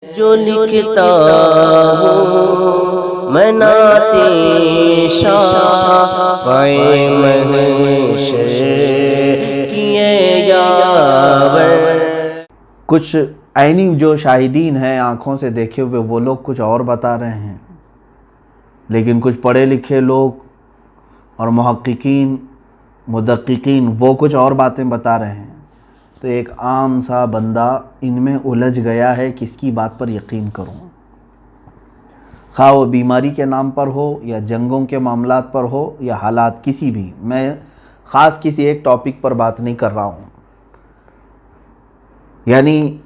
جو لکھتا ہوں میں نعت شافع محشر کیے یاور۔ کچھ عینی جو شاہدین ہیں آنکھوں سے دیکھے ہوئے وہ لوگ کچھ اور بتا رہے ہیں، لیکن کچھ پڑھے لکھے لوگ اور محققین مدققین وہ کچھ اور باتیں بتا رہے ہیں۔ تو ایک عام سا بندہ ان میں الجھ گیا ہے، کس کی بات پر یقین کروں؟ خواہ وہ بیماری کے نام پر ہو یا جنگوں کے معاملات پر ہو یا حالات کسی بھی، میں خاص کسی ایک ٹاپک پر بات نہیں کر رہا ہوں۔ یعنی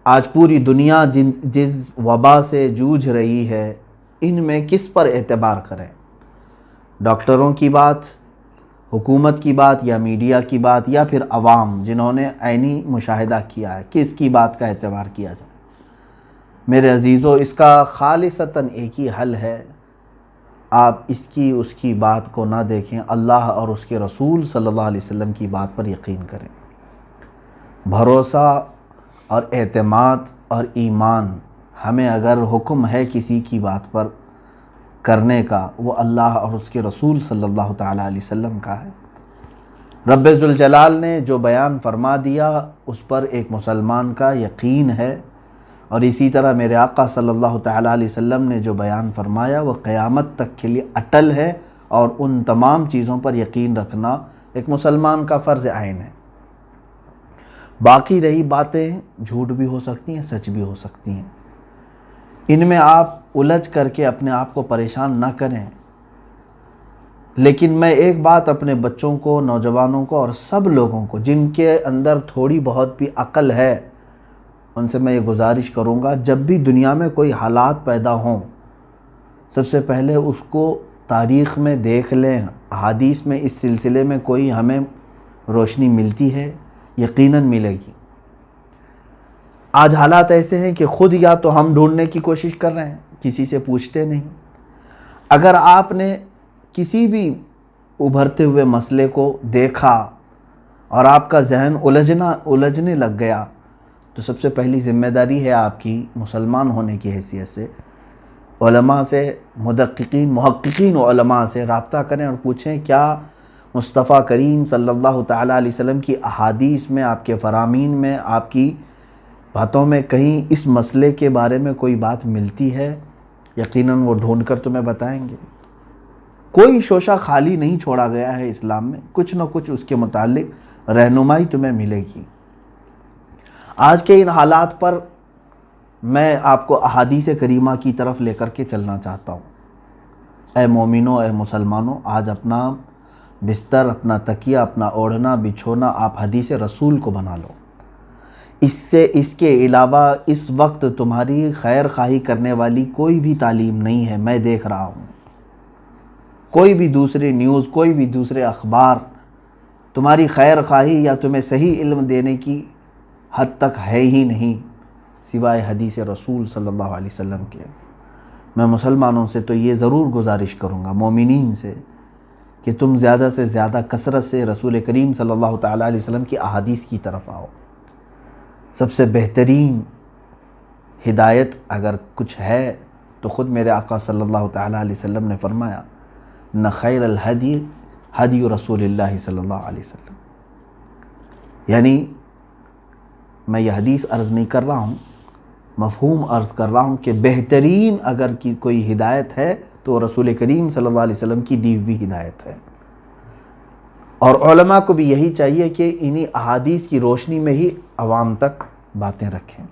آج پوری دنیا جس وبا سے جوجھ رہی ہے، ان میں کس پر اعتبار کریں؟ ڈاکٹروں کی بات، حکومت کی بات، یا میڈیا کی بات، یا پھر عوام جنہوں نے عینی مشاہدہ کیا ہے، کس کی بات کا اعتبار کیا جائے؟ میرے عزیزو، اس کا خالصتاً ایک ہی حل ہے، آپ اس کی بات کو نہ دیکھیں، اللہ اور اس کے رسول صلی اللہ علیہ وسلم کی بات پر یقین کریں۔ بھروسہ اور اعتماد اور ایمان ہمیں اگر حکم ہے کسی کی بات پر کرنے کا، وہ اللہ اور اس کے رسول صلی اللہ تعالیٰ علیہ وسلم کا ہے۔ رب ذوالجلال نے جو بیان فرما دیا اس پر ایک مسلمان کا یقین ہے، اور اسی طرح میرے آقا صلی اللہ تعالیٰ علیہ وسلم نے جو بیان فرمایا وہ قیامت تک کے لیے اٹل ہے، اور ان تمام چیزوں پر یقین رکھنا ایک مسلمان کا فرض عین ہے۔ باقی رہی باتیں جھوٹ بھی ہو سکتی ہیں، سچ بھی ہو سکتی ہیں، ان میں آپ الجھ کر کے اپنے آپ کو پریشان نہ کریں۔ لیکن میں ایک بات اپنے بچوں کو، نوجوانوں کو اور سب لوگوں کو جن کے اندر تھوڑی بہت بھی عقل ہے، ان سے میں یہ گزارش کروں گا، جب بھی دنیا میں کوئی حالات پیدا ہوں، سب سے پہلے اس کو تاریخ میں دیکھ لیں، احادیث میں اس سلسلے میں کوئی ہمیں روشنی ملتی ہے، یقیناً ملے گی۔ آج حالات ایسے ہیں کہ خود یا تو ہم ڈھونڈنے کی کوشش کر رہے ہیں، کسی سے پوچھتے نہیں۔ اگر آپ نے کسی بھی ابھرتے ہوئے مسئلے کو دیکھا اور آپ کا ذہن الجھنے لگ گیا، تو سب سے پہلی ذمہ داری ہے آپ کی مسلمان ہونے کی حیثیت سے علماء سے، مدققین محققین علماء سے رابطہ کریں اور پوچھیں کیا مصطفیٰ کریم صلی اللہ تعالیٰ علیہ وسلم کی احادیث میں، آپ کے فرامین میں، آپ کی باتوں میں کہیں اس مسئلے کے بارے میں کوئی بات ملتی ہے؟ یقیناً وہ ڈھونڈ کر تمہیں بتائیں گے۔ کوئی شوشہ خالی نہیں چھوڑا گیا ہے اسلام میں، کچھ نہ کچھ اس کے متعلق رہنمائی تمہیں ملے گی۔ آج کے ان حالات پر میں آپ کو احادیث کریمہ کی طرف لے کر کے چلنا چاہتا ہوں۔ اے مومنوں، اے مسلمانوں، آج اپنا بستر، اپنا تکیہ، اپنا اوڑھنا بچھونا آپ حدیث رسول کو بنا لو۔ اس کے علاوہ اس وقت تمہاری خیر خواہی کرنے والی کوئی بھی تعلیم نہیں ہے، میں دیکھ رہا ہوں۔ کوئی بھی دوسری نیوز، کوئی بھی دوسرے اخبار تمہاری خیر خواہی یا تمہیں صحیح علم دینے کی حد تک ہے ہی نہیں، سوائے حدیث رسول صلی اللہ علیہ وسلم کے۔ میں مسلمانوں سے تو یہ ضرور گزارش کروں گا، مومنین سے، کہ تم زیادہ سے زیادہ کثرت سے رسول کریم صلی اللہ تعالیٰ علیہ وسلم کی احادیث کی طرف آؤ۔ سب سے بہترین ہدایت اگر کچھ ہے تو خود میرے آقا صلی اللہ تعالیٰ علیہ وسلم نے فرمایا، نہ خیر الہدی ہدی رسول اللہ صلی اللہ علیہ وسلم۔ یعنی میں یہ حدیث عرض نہیں کر رہا ہوں، مفہوم عرض کر رہا ہوں کہ بہترین اگر کوئی ہدایت ہے تو رسول کریم صلی اللہ علیہ وسلم کی دی ہوئی ہدایت ہے۔ اور علماء کو بھی یہی چاہیے کہ انہی احادیث کی روشنی میں ہی عوام تک باتیں رکھیں۔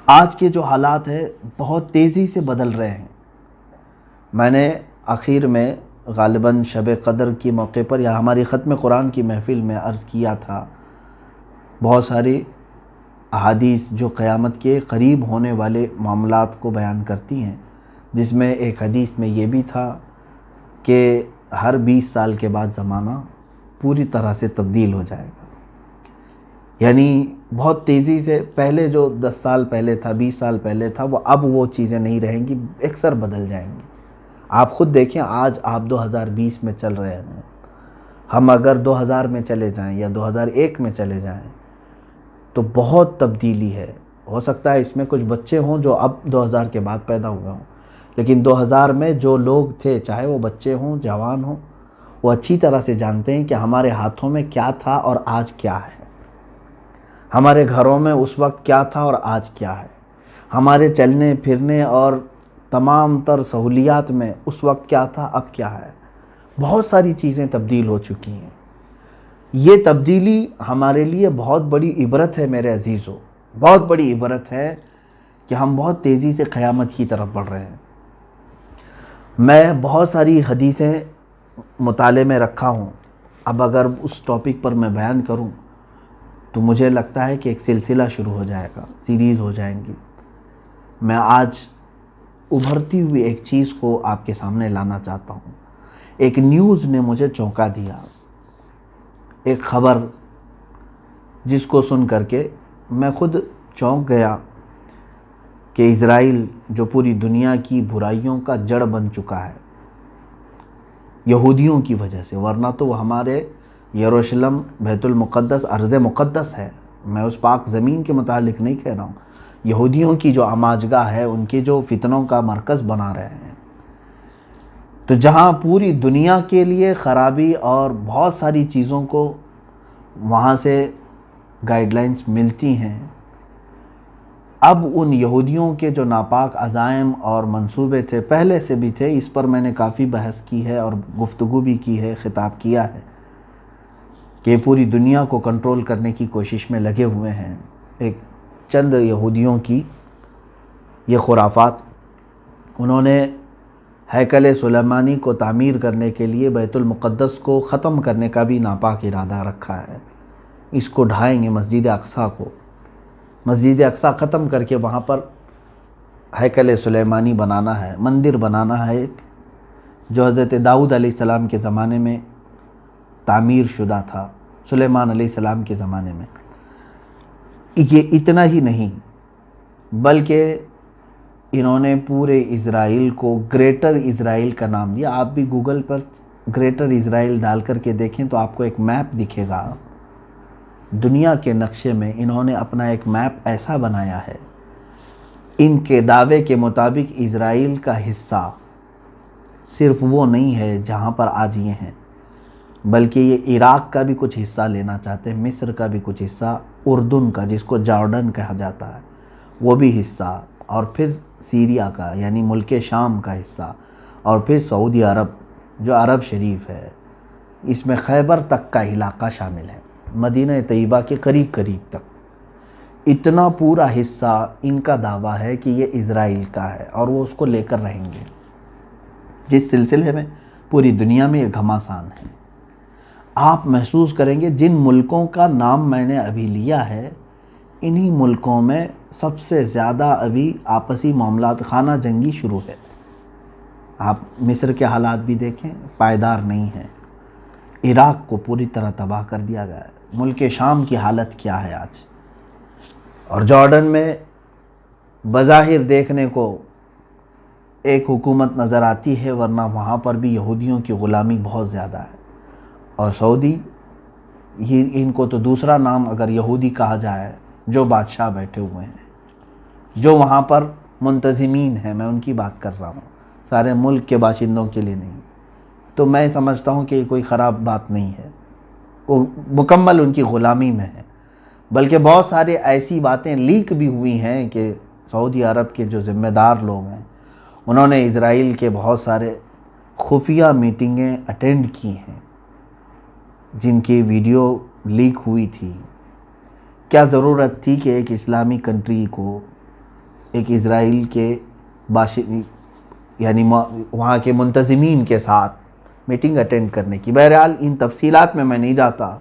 آج کے جو حالات ہیں بہت تیزی سے بدل رہے ہیں۔ میں نے آخر میں غالباً شب قدر کے موقع پر یا ہماری ختم قرآن کی محفل میں عرض کیا تھا، بہت ساری احادیث جو قیامت کے قریب ہونے والے معاملات کو بیان کرتی ہیں، جس میں ایک حدیث میں یہ بھی تھا کہ ہر 20 سال کے بعد زمانہ پوری طرح سے تبدیل ہو جائے گا۔ یعنی بہت تیزی سے پہلے جو 10 سال پہلے تھا، 20 سال پہلے تھا، اب وہ چیزیں نہیں رہیں گی، اکثر بدل جائیں گی۔ آپ خود دیکھیں، آج آپ 2020 میں چل رہے ہیں، ہم اگر 2000 میں چلے جائیں یا 2001 میں چلے جائیں تو بہت تبدیلی ہے۔ ہو سکتا ہے اس میں کچھ بچے ہوں جو اب 2000 کے بعد پیدا ہوئے ہوں، لیکن 2000 میں جو لوگ تھے، چاہے وہ بچے ہوں جوان ہوں، وہ اچھی طرح سے جانتے ہیں کہ ہمارے ہاتھوں میں کیا تھا اور آج کیا ہے، ہمارے گھروں میں اس وقت کیا تھا اور آج کیا ہے، ہمارے چلنے پھرنے اور تمام تر سہولیات میں اس وقت کیا تھا اب کیا ہے۔ بہت ساری چیزیں تبدیل ہو چکی ہیں۔ یہ تبدیلی ہمارے لیے بہت بڑی عبرت ہے میرے عزیزو، بہت بڑی عبرت ہے کہ ہم بہت تیزی سے قیامت کی طرف بڑھ رہے ہیں۔ میں بہت ساری حدیثیں مطالعے میں رکھا ہوں، اب اگر اس ٹاپک پر میں بیان کروں تو مجھے لگتا ہے کہ ایک سلسلہ شروع ہو جائے گا، سیریز ہو جائیں گی۔ میں آج ابھرتی ہوئی ایک چیز کو آپ کے سامنے لانا چاہتا ہوں۔ ایک نیوز نے مجھے چونکا دیا، ایک خبر جس کو سن کر کے میں خود چونک گیا کہ اسرائیل جو پوری دنیا کی برائیوں کا جڑ بن چکا ہے یہودیوں کی وجہ سے، ورنہ تو وہ ہمارے یروشلم بیت المقدس ارض مقدس ہے، میں اس پاک زمین کے متعلق نہیں کہہ رہا ہوں، یہودیوں کی جو آماجگاہ ہے، ان کے جو فتنوں کا مرکز بنا رہے ہیں، تو جہاں پوری دنیا کے لیے خرابی اور بہت ساری چیزوں کو وہاں سے گائیڈ لائنز ملتی ہیں، اب ان یہودیوں کے جو ناپاک عزائم اور منصوبے تھے، پہلے سے بھی تھے، اس پر میں نے کافی بحث کی ہے اور گفتگو بھی کی ہے، خطاب کیا ہے کہ پوری دنیا کو کنٹرول کرنے کی کوشش میں لگے ہوئے ہیں۔ ایک چند یہودیوں کی یہ خرافات، انہوں نے ہیکل سلیمانی کو تعمیر کرنے کے لیے بیت المقدس کو ختم کرنے کا بھی ناپاک ارادہ رکھا ہے۔ اس کو ڈھائیں گے، مسجد اقصیٰ کو، مسجد اقصیٰ ختم کر کے وہاں پر ہیکل سلیمانی بنانا ہے، مندر بنانا ہے ایک، جو حضرت داؤد علیہ السلام کے زمانے میں تعمیر شدہ تھا، سلیمان علیہ السلام کے زمانے میں۔ یہ اتنا ہی نہیں بلکہ انہوں نے پورے اسرائیل کو گریٹر اسرائیل کا نام دیا۔ آپ بھی گوگل پر گریٹر اسرائیل ڈال کر کے دیکھیں تو آپ کو ایک میپ دکھے گا، دنیا کے نقشے میں انہوں نے اپنا ایک میپ ایسا بنایا ہے، ان کے دعوے کے مطابق اسرائیل کا حصہ صرف وہ نہیں ہے جہاں پر آج یہ ہیں، بلکہ یہ عراق کا بھی کچھ حصہ لینا چاہتے ہیں، مصر کا بھی کچھ حصہ، اردن کا جس کو جارڈن کہا جاتا ہے وہ بھی حصہ، اور پھر سیریا کا یعنی ملک شام کا حصہ، اور پھر سعودی عرب جو عرب شریف ہے، اس میں خیبر تک کا علاقہ شامل ہے، مدینہ طیبہ کے قریب قریب تک، اتنا پورا حصہ ان کا دعویٰ ہے کہ یہ اسرائیل کا ہے اور وہ اس کو لے کر رہیں گے، جس سلسلے میں پوری دنیا میں یہ گھماسان ہے۔ آپ محسوس کریں گے جن ملکوں کا نام میں نے ابھی لیا ہے، انہی ملکوں میں سب سے زیادہ ابھی آپسی معاملات، خانہ جنگی شروع ہے۔ آپ مصر کے حالات بھی دیکھیں، پائیدار نہیں ہیں، عراق کو پوری طرح تباہ کر دیا گیا ہے، ملک شام کی حالت کیا ہے آج، اور جارڈن میں بظاہر دیکھنے کو ایک حکومت نظر آتی ہے، ورنہ وہاں پر بھی یہودیوں کی غلامی بہت زیادہ ہے، اور سعودی، ان کو تو دوسرا نام اگر یہودی کہا جائے، جو بادشاہ بیٹھے ہوئے ہیں، جو وہاں پر منتظمین ہیں، میں ان کی بات کر رہا ہوں، سارے ملک کے باشندوں کے لیے نہیں، تو میں سمجھتا ہوں کہ یہ کوئی خراب بات نہیں ہے، وہ مکمل ان کی غلامی میں ہے، بلکہ بہت سارے ایسی باتیں لیک بھی ہوئی ہیں کہ سعودی عرب کے جو ذمہ دار لوگ ہیں انہوں نے اسرائیل کے بہت سارے خفیہ میٹنگیں اٹینڈ کی ہیں، جن کی ویڈیو لیک ہوئی تھی۔ کیا ضرورت تھی کہ ایک اسلامی کنٹری کو ایک اسرائیل کے یعنی وہاں کے منتظمین کے ساتھ میٹنگ اٹینڈ کرنے کی؟ بہرحال ان تفصیلات میں نہیں جاتا۔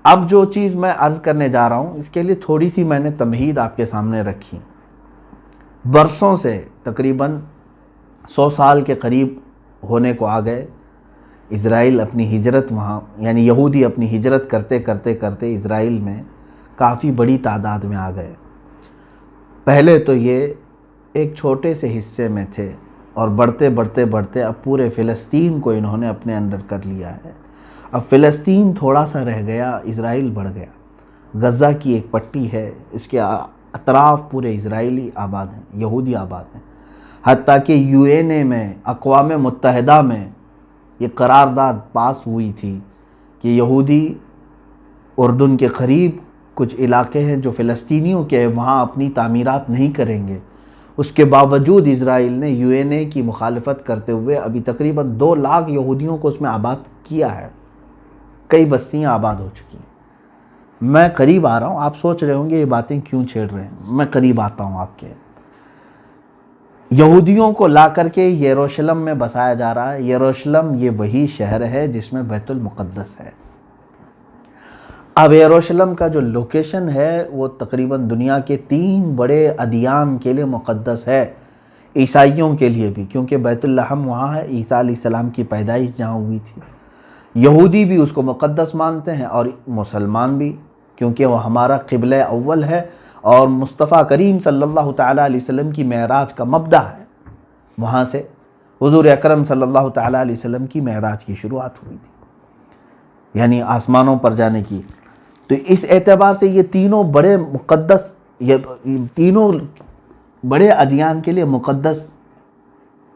اب جو چیز میں عرض کرنے جا رہا ہوں، اس کے لیے تھوڑی سی میں نے تمہید آپ کے سامنے رکھی۔ برسوں سے تقریباً 100 سال کے قریب ہونے کو آ گئے، اسرائیل اپنی ہجرت وہاں، یعنی یہودی اپنی ہجرت کرتے کرتے کرتے اسرائیل میں کافی بڑی تعداد میں آ گئے۔ پہلے تو یہ ایک چھوٹے سے حصے میں تھے، اور بڑھتے بڑھتے بڑھتے اب پورے فلسطین کو انہوں نے اپنے اندر کر لیا ہے۔ اب فلسطین تھوڑا سا رہ گیا، اسرائیل بڑھ گیا۔ غزہ کی ایک پٹی ہے، اس کے اطراف پورے اسرائیلی آباد ہیں، یہودی آباد ہیں، حتیٰ کہ UN میں، اقوام متحدہ میں یہ قرارداد پاس ہوئی تھی کہ یہودی اردن کے قریب کچھ علاقے ہیں جو فلسطینیوں کے، وہاں اپنی تعمیرات نہیں کریں گے۔ اس کے باوجود اسرائیل نے UN کی مخالفت کرتے ہوئے ابھی تقریباً 2 لاکھ یہودیوں کو اس میں آباد کیا ہے، کئی بستیاں آباد ہو چکی ہیں۔ میں قریب آ رہا ہوں، آپ سوچ رہے ہوں گے یہ باتیں کیوں چھیڑ رہے ہیں، میں قریب آتا ہوں آپ کے۔ یہودیوں کو لا کر کے یروشلم میں بسایا جا رہا ہے۔ یروشلم یہ وہی شہر ہے جس میں بیت المقدس ہے۔ اب یروشلم کا جو لوکیشن ہے وہ تقریباً دنیا کے 3 بڑے ادیان کے لیے مقدس ہے، عیسائیوں کے لیے بھی، کیونکہ بیت اللحم وہاں ہے، عیسیٰ علیہ السلام کی پیدائش جہاں ہوئی تھی۔ یہودی بھی اس کو مقدس مانتے ہیں اور مسلمان بھی، کیونکہ وہ ہمارا قبلہ اول ہے اور مصطفیٰ کریم صلی اللہ تعالیٰ علیہ وسلم کی معراج کا مبدأ ہے۔ وہاں سے حضور اکرم صلی اللہ تعالیٰ علیہ وسلم کی معراج کی شروعات ہوئی تھی، یعنی آسمانوں پر جانے کی۔ تو اس اعتبار سے یہ تینوں بڑے مقدس، یہ تینوں بڑے ادیان کے لیے مقدس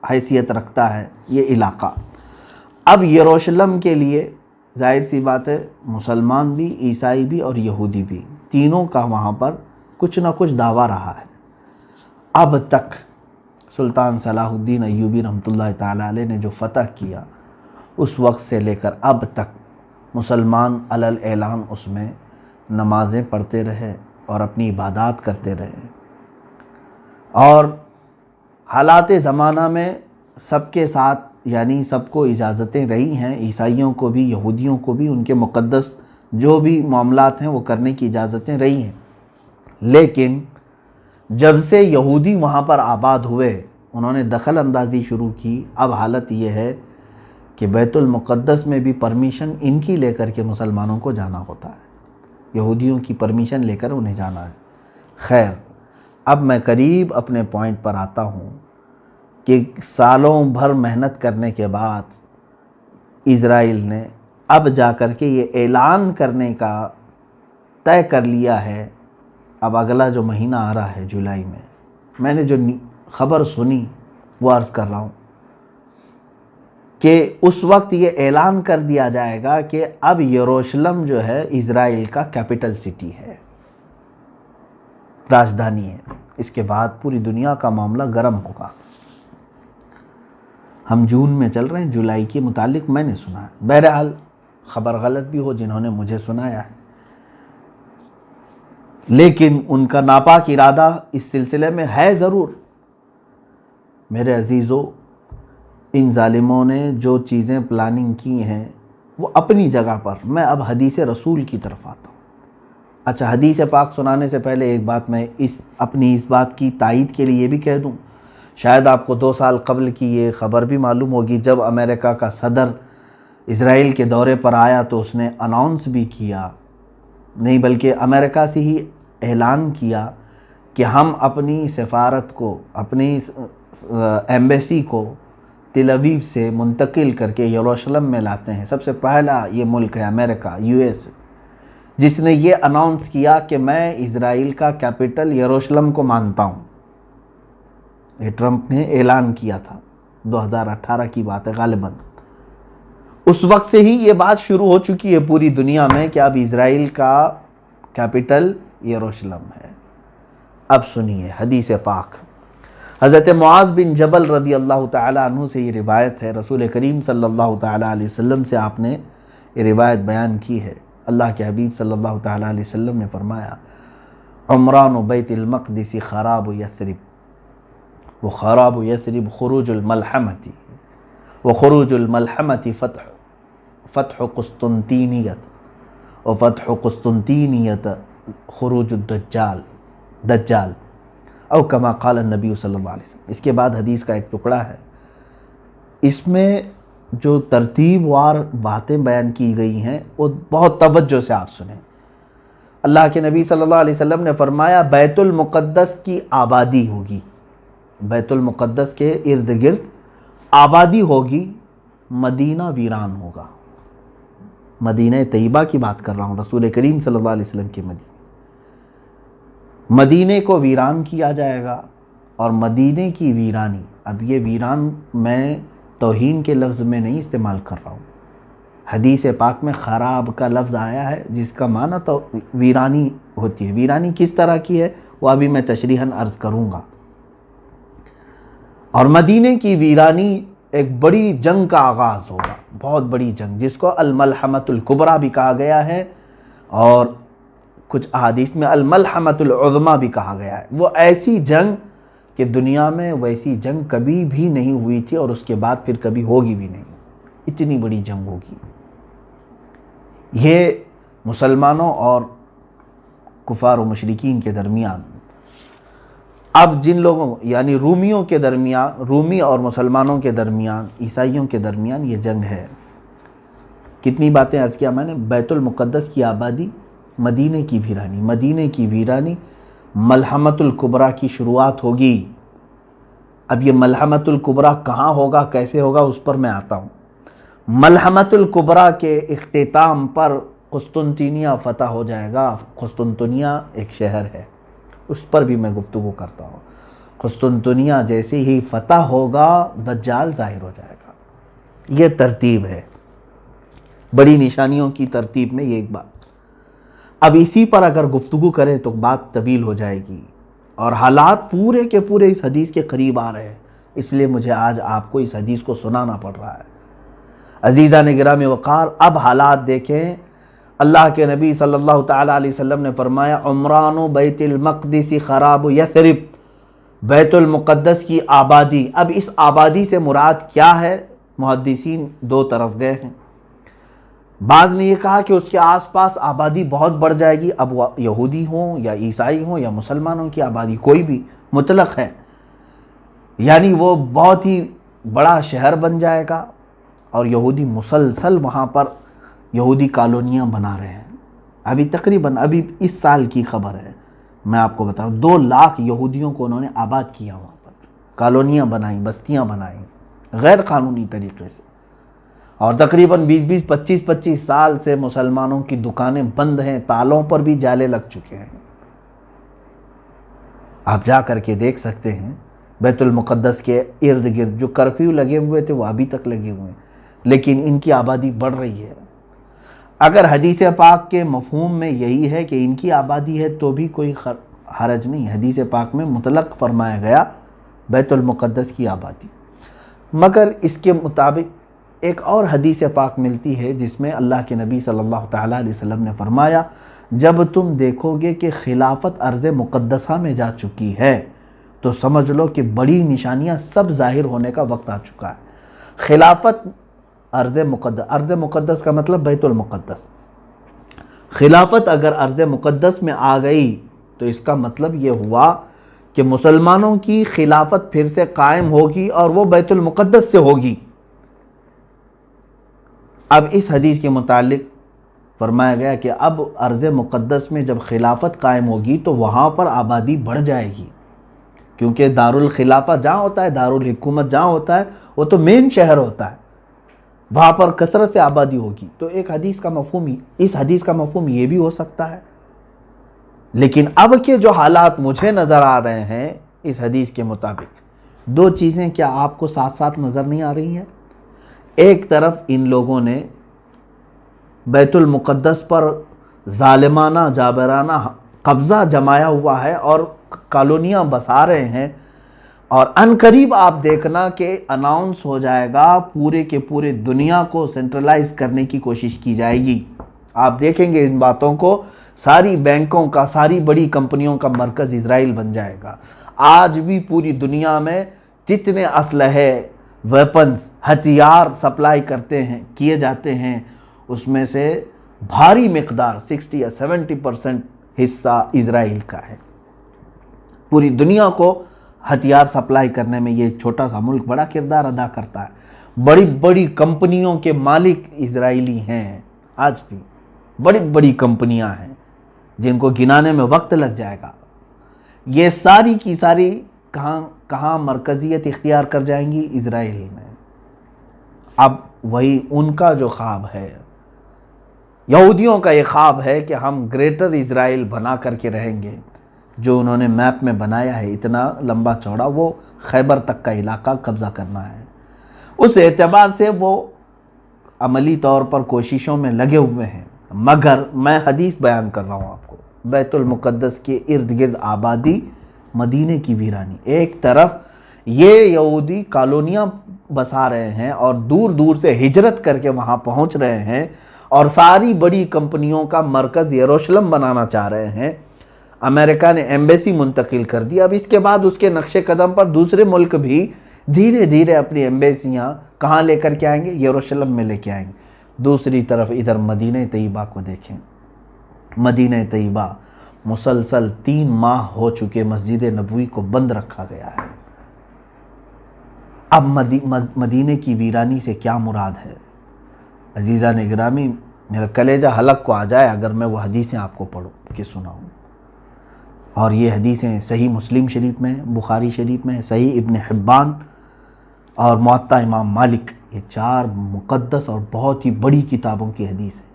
حیثیت رکھتا ہے یہ علاقہ۔ اب یروشلم کے لیے ظاہر سی بات ہے مسلمان بھی، عیسائی بھی اور یہودی بھی، تینوں کا وہاں پر کچھ نہ کچھ دعویٰ رہا ہے۔ اب تک سلطان صلاح الدین ایوبی رحمۃ اللہ تعالیٰ علیہ نے جو فتح کیا، اس وقت سے لے کر اب تک مسلمان علی الاعلان اس میں نمازیں پڑھتے رہے اور اپنی عبادات کرتے رہے، اور حالات زمانہ میں سب کے ساتھ یعنی سب کو اجازتیں رہی ہیں، عیسائیوں کو بھی، یہودیوں کو بھی، ان کے مقدس جو بھی معاملات ہیں وہ کرنے کی اجازتیں رہی ہیں۔ لیکن جب سے یہودی وہاں پر آباد ہوئے، انہوں نے دخل اندازی شروع کی۔ اب حالت یہ ہے کہ بیت المقدس میں بھی پرمیشن ان کی لے کر کے مسلمانوں کو جانا ہوتا ہے، یہودیوں کی پرمیشن لے کر انہیں جانا ہے۔ خیر، اب میں قریب اپنے پوائنٹ پر آتا ہوں کہ سالوں بھر محنت کرنے کے بعد اسرائیل نے اب جا کر کے یہ اعلان کرنے کا طے کر لیا ہے۔ اب اگلا جو مہینہ آ رہا ہے جولائی میں نے جو خبر سنی وہ عرض کر رہا ہوں کہ اس وقت یہ اعلان کر دیا جائے گا کہ اب یروشلم جو ہے اسرائیل کا کیپٹل سٹی ہے، راجدھانی ہے۔ اس کے بعد پوری دنیا کا معاملہ گرم ہوگا۔ ہم جون میں چل رہے ہیں، جولائی کے متعلق میں نے سنا ہے، بہرحال خبر غلط بھی ہو جنہوں نے مجھے سنایا ہے، لیکن ان کا ناپاک ارادہ اس سلسلے میں ہے ضرور۔ میرے عزیزو، ان ظالموں نے جو چیزیں پلاننگ کی ہیں وہ اپنی جگہ پر، میں اب حدیث رسول کی طرف آتا ہوں۔ اچھا، حدیث پاک سنانے سے پہلے ایک بات میں اپنی اس بات کی تائید کے لیے یہ بھی کہہ دوں، شاید آپ کو 2 سال قبل کی یہ خبر بھی معلوم ہوگی، جب امریکہ کا صدر اسرائیل کے دورے پر آیا تو اس نے اناؤنس بھی کیا، نہیں بلکہ امریکہ سے ہی اعلان کیا کہ ہم اپنی سفارت کو، اپنی ایمبیسی کو تل ابیب سے منتقل کر کے یروشلم میں لاتے ہیں۔ سب سے پہلا یہ ملک ہے امریکہ، US، جس نے یہ اناؤنس کیا کہ میں اسرائیل کا کیپٹل یروشلم کو مانتا ہوں۔ یہ ٹرمپ نے اعلان کیا تھا، 2018 کی بات ہے غالباً۔ اس وقت سے ہی یہ بات شروع ہو چکی ہے پوری دنیا میں کہ اب اسرائیل کا کیپٹل یروشلم ہے۔ اب سنیے حدیث پاک، حضرت معاذ بن جبل رضی اللہ تعالیٰ عنہ سے یہ روایت ہے، رسول کریم صلی اللہ تعالیٰ علیہ وسلم سے آپ نے یہ روایت بیان کی ہے۔ اللہ کے حبیب صلی اللہ تعالیٰ علیہ وسلم نے فرمایا، عمران بیت المقدس خراب یثرب، وخراب یثرب خروج الملحمة، وخروج الملحمة فتح قسطنطینیت، وفتح قسطنطینیت خروج دجال، او کما قال النبی صلی اللہ علیہ وسلم۔ اس کے بعد حدیث کا ایک ٹکڑا ہے، اس میں جو ترتیب وار باتیں بیان کی گئی ہیں وہ بہت توجہ سے آپ سنیں۔ اللہ کے نبی صلی اللہ علیہ وسلم نے فرمایا بیت المقدس کی آبادی ہوگی، بیت المقدس کے ارد گرد آبادی ہوگی، مدینہ ویران ہوگا۔ مدینہ طیبہ کی بات کر رہا ہوں، رسول کریم صلی اللہ علیہ وسلم کے مدینے کو ویران کیا جائے گا، اور مدینے کی ویرانی، اب یہ ویران میں توہین کے لفظ میں نہیں استعمال کر رہا ہوں، حدیث پاک میں خراب کا لفظ آیا ہے جس کا معنی تو ویرانی ہوتی ہے۔ ویرانی کس طرح کی ہے وہ ابھی میں تشریحاً عرض کروں گا۔ اور مدینے کی ویرانی ایک بڑی جنگ کا آغاز ہوگا، بہت بڑی جنگ، جس کو الملحمۃ الکبریٰ بھی کہا گیا ہے، اور کچھ احادیث میں الملحمۃ العظمیٰ بھی کہا گیا ہے۔ وہ ایسی جنگ کہ دنیا میں ویسی جنگ کبھی بھی نہیں ہوئی تھی، اور اس کے بعد پھر کبھی ہوگی بھی نہیں، اتنی بڑی جنگ ہوگی۔ یہ مسلمانوں اور کفار و مشرکین کے درمیان، اب جن لوگوں یعنی رومیوں کے درمیان، رومی اور مسلمانوں کے درمیان، عیسائیوں کے درمیان یہ جنگ ہے۔ کتنی باتیں عرض کیا میں نے، بیت المقدس کی آبادی، مدینے کی ویرانی، مدینے کی ویرانی، ملحمۃ الکبریٰ کی شروعات ہوگی۔ اب یہ ملحمۃ الکبریٰ کہاں ہوگا، کیسے ہوگا، اس پر میں آتا ہوں۔ ملحمۃ الکبریٰ کے اختتام پر قسطنطنیہ فتح ہو جائے گا۔ قسطنطنیہ ایک شہر ہے، اس پر بھی میں گفتگو کرتا ہوں۔ قسطنطنیہ جیسے ہی فتح ہوگا دجال ظاہر ہو جائے گا۔ یہ ترتیب ہے، بڑی نشانیوں کی ترتیب میں یہ ایک بات۔ اب اسی پر اگر گفتگو کریں تو بات طویل ہو جائے گی، اور حالات پورے کے پورے اس حدیث کے قریب آ رہے ہیں، اس لیے مجھے آج آپ کو اس حدیث کو سنانا پڑ رہا ہے۔ عزیزان گرامی وقار، اب حالات دیکھیں۔ اللہ کے نبی صلی اللہ تعالیٰ علیہ وسلم نے فرمایا، عمران بیت المقدس خراب یثرب، بیت المقدس کی آبادی۔ اب اس آبادی سے مراد کیا ہے؟ محدثین دو طرف گئے ہیں۔ بعض نے یہ کہا کہ اس کے آس پاس آبادی بہت بڑھ جائے گی، اب وہ یہودی ہوں یا عیسائی ہوں یا مسلمانوں کی آبادی، کوئی بھی مطلق ہے، یعنی وہ بہت ہی بڑا شہر بن جائے گا، اور یہودی مسلسل وہاں پر یہودی کالونیاں بنا رہے ہیں۔ ابھی تقریباً ابھی اس سال کی خبر ہے، میں آپ کو بتا رہا ہوں، 2 لاکھ یہودیوں کو انہوں نے آباد کیا، وہاں پر کالونیاں بنائیں، بستیاں بنائیں غیر قانونی طریقے سے، اور تقریباً 25 سال سے مسلمانوں کی دکانیں بند ہیں، تالوں پر بھی جالے لگ چکے ہیں۔ آپ جا کر کے دیکھ سکتے ہیں بیت المقدس کے ارد گرد جو کرفیو لگے ہوئے تھے وہ ابھی تک لگے ہوئے ہیں، لیکن ان کی آبادی بڑھ رہی ہے۔ اگر حدیث پاک کے مفہوم میں یہی ہے کہ ان کی آبادی ہے تو بھی کوئی حرج نہیں، حدیث پاک میں مطلق فرمایا گیا بیت المقدس کی آبادی۔ مگر اس کے مطابق ایک اور حدیث پاک ملتی ہے جس میں اللہ کے نبی صلی اللہ تعالیٰ علیہ وسلم نے فرمایا، جب تم دیکھو گے کہ خلافت ارض مقدسہ میں جا چکی ہے تو سمجھ لو کہ بڑی نشانیاں سب ظاہر ہونے کا وقت آ چکا ہے۔ خلافت ارض مقدس کا مطلب بیت المقدس، خلافت اگر ارض مقدس میں آ گئی تو اس کا مطلب یہ ہوا کہ مسلمانوں کی خلافت پھر سے قائم ہوگی، اور وہ بیت المقدس سے ہوگی۔ اب اس حدیث کے متعلق فرمایا گیا کہ اب ارض مقدس میں جب خلافت قائم ہوگی تو وہاں پر آبادی بڑھ جائے گی، کیونکہ دارالخلافہ جہاں ہوتا ہے، دارالحکومت جہاں ہوتا ہے، وہ تو مین شہر ہوتا ہے، وہاں پر کثرت سے آبادی ہوگی۔ تو ایک حدیث کا مفہوم، اس حدیث کا مفہوم یہ بھی ہو سکتا ہے، لیکن اب کے جو حالات مجھے نظر آ رہے ہیں اس حدیث کے مطابق، 2 چیزیں کیا آپ کو ساتھ ساتھ نظر نہیں آ رہی ہیں؟ ایک طرف ان لوگوں نے بیت المقدس پر ظالمانہ جابرانہ قبضہ جمایا ہوا ہے اور کالونیاں بسا رہے ہیں، اور عنقریب آپ دیکھنا کہ اناؤنس ہو جائے گا، پورے کے پورے دنیا کو سینٹرلائز کرنے کی کوشش کی جائے گی۔ آپ دیکھیں گے ان باتوں کو، ساری بینکوں کا، ساری بڑی کمپنیوں کا مرکز اسرائیل بن جائے گا۔ آج بھی پوری دنیا میں جتنے اسلحے، ویپنز، ہتھیار سپلائی کیے جاتے ہیں، اس میں سے بھاری مقدار 60 یا 70% حصہ اسرائیل کا ہے۔ پوری دنیا کو ہتھیار سپلائی کرنے میں یہ چھوٹا سا ملک بڑا کردار ادا کرتا ہے۔ بڑی بڑی کمپنیوں کے مالک اسرائیلی ہیں، آج بھی بڑی بڑی کمپنیاں ہیں جن کو گنانے میں وقت لگ جائے گا۔ یہ ساری کی ساری کہاں مرکزیت اختیار کر جائیں گی؟ اسرائیل میں۔ اب وہی ان کا جو خواب ہے یہودیوں کا یہ خواب ہے کہ ہم گریٹر اسرائیل بنا کر کے رہیں گے، جو انہوں نے میپ میں بنایا ہے اتنا لمبا چوڑا، وہ خیبر تک کا علاقہ قبضہ کرنا ہے۔ اس اعتبار سے وہ عملی طور پر کوششوں میں لگے ہوئے ہیں، مگر میں حدیث بیان کر رہا ہوں آپ کو، بیت المقدس کے ارد گرد آبادی، مدینے کی ویرانی، ایک طرف یہ یہودی کالونیاں بسا رہے ہیں اور دور دور سے ہجرت کر کے وہاں پہنچ رہے ہیں اور ساری بڑی کمپنیوں کا مرکز یروشلم بنانا چاہ رہے ہیں۔ امریکہ نے ایمبیسی منتقل کر دی، اب اس کے بعد اس کے نقش قدم پر دوسرے ملک بھی دھیرے دھیرے اپنی ایمبیسیاں کہاں لے کر کے آئیں گے؟ یروشلم میں لے کے آئیں گے۔ دوسری طرف ادھر مدینہ طیبہ کو دیکھیں، مدینہ طیبہ مسلسل 3 ماہ ہو چکے مسجد نبوی کو بند رکھا گیا ہے۔ اب مدینہ کی ویرانی سے کیا مراد ہے؟ عزیزان گرامی، میرا کلیجہ حلق کو آ جائے اگر میں وہ حدیثیں آپ کو پڑھوں کہ سناؤں، اور یہ حدیثیں صحیح مسلم شریف میں، بخاری شریف میں، صحیح ابن حبان اور موطا امام مالک، یہ 4 مقدس اور بہت ہی بڑی کتابوں کی حدیث ہے۔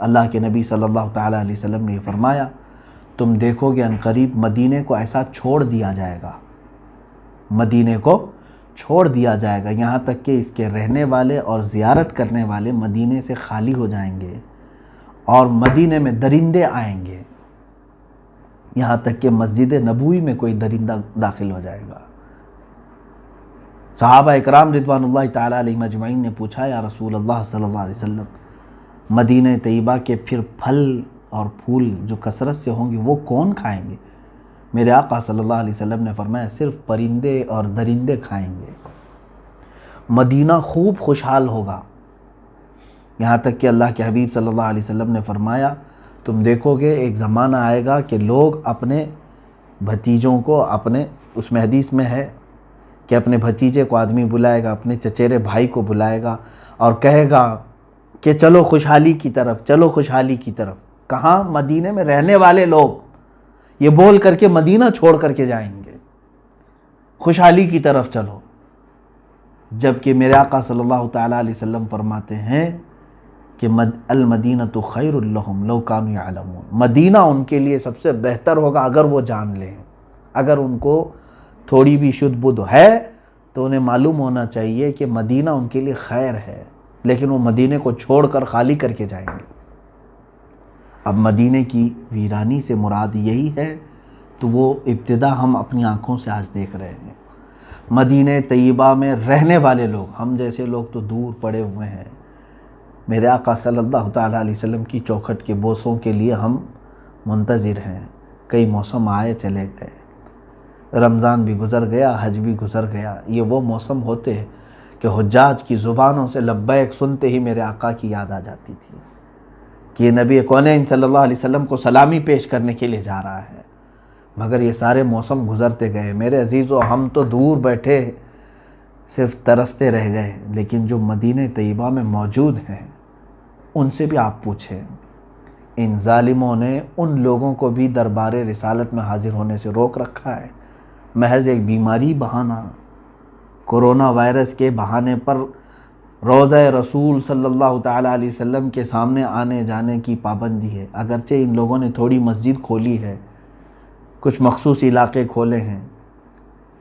اللہ کے نبی صلی اللہ تعالیٰ علیہ وسلم نے یہ فرمایا، تم دیکھو گے عنقریب مدینے کو ایسا چھوڑ دیا جائے گا، مدینے کو چھوڑ دیا جائے گا، یہاں تک کہ اس کے رہنے والے اور زیارت کرنے والے مدینے سے خالی ہو جائیں گے اور مدینے میں درندے آئیں گے، یہاں تک کہ مسجد نبوی میں کوئی درندہ داخل ہو جائے گا۔ صحابہ اکرام رضوان اللہ تعالیٰ علیہم اجمعین نے پوچھا، یا رسول اللہ صلی اللہ علیہ وسلم، مدینہ طیبہ کے پھر پھل اور پھول جو کثرت سے ہوں گے وہ کون کھائیں گے؟ میرے آقا صلی اللہ علیہ وسلم نے فرمایا، صرف پرندے اور درندے کھائیں گے۔ مدینہ خوب خوشحال ہوگا، یہاں تک کہ اللہ کے حبیب صلی اللہ علیہ وسلم نے فرمایا، تم دیکھو گے ایک زمانہ آئے گا کہ لوگ اپنے بھتیجوں کو، اپنے اس میں حدیث میں ہے کہ اپنے بھتیجے کو آدمی بلائے گا، اپنے چچیرے بھائی کو بلائے گا اور کہے گا کہ چلو خوشحالی کی طرف، چلو خوشحالی کی طرف۔ کہاں؟ مدینے میں رہنے والے لوگ یہ بول کر کے مدینہ چھوڑ کر کے جائیں گے، خوشحالی کی طرف چلو، جبکہ میرے آقا صلی اللہ تعالیٰ علیہ وسلم فرماتے ہیں کہ المدینۃ خیر لہم لو کانوا یعلمون، مدینہ ان کے لیے سب سے بہتر ہوگا اگر وہ جان لیں، اگر ان کو تھوڑی بھی شدھ بدھ ہے تو انہیں معلوم ہونا چاہیے کہ مدینہ ان کے لیے خیر ہے، لیکن وہ مدینے کو چھوڑ کر خالی کر کے جائیں گے۔ اب مدینے کی ویرانی سے مراد یہی ہے، تو وہ ابتدا ہم اپنی آنکھوں سے آج دیکھ رہے ہیں۔ مدینہ طیبہ میں رہنے والے لوگ، ہم جیسے لوگ تو دور پڑے ہوئے ہیں، میرے آقا صلی اللہ تعالیٰ علیہ وسلم کی چوکھٹ کے بوسوں کے لیے ہم منتظر ہیں۔ کئی موسم آئے چلے گئے، رمضان بھی گزر گیا، حج بھی گزر گیا، یہ وہ موسم ہوتے ہیں کہ حجاج کی زبانوں سے لبیک سنتے ہی میرے آقا کی یاد آ جاتی تھی کہ یہ نبی کونین صلی اللہ علیہ وسلم کو سلامی پیش کرنے کے لیے جا رہا ہے۔ مگر یہ سارے موسم گزرتے گئے میرے عزیزو، ہم تو دور بیٹھے صرف ترستے رہ گئے، لیکن جو مدینہ طیبہ میں موجود ہیں ان سے بھی آپ پوچھیں، ان ظالموں نے ان لوگوں کو بھی دربار رسالت میں حاضر ہونے سے روک رکھا ہے، محض ایک بیماری بہانہ، کورونا وائرس کے بہانے پر روضہ رسول صلی اللہ تعالیٰ علیہ وسلم کے سامنے آنے جانے کی پابندی ہے۔ اگرچہ ان لوگوں نے تھوڑی مسجد کھولی ہے، کچھ مخصوص علاقے کھولے ہیں،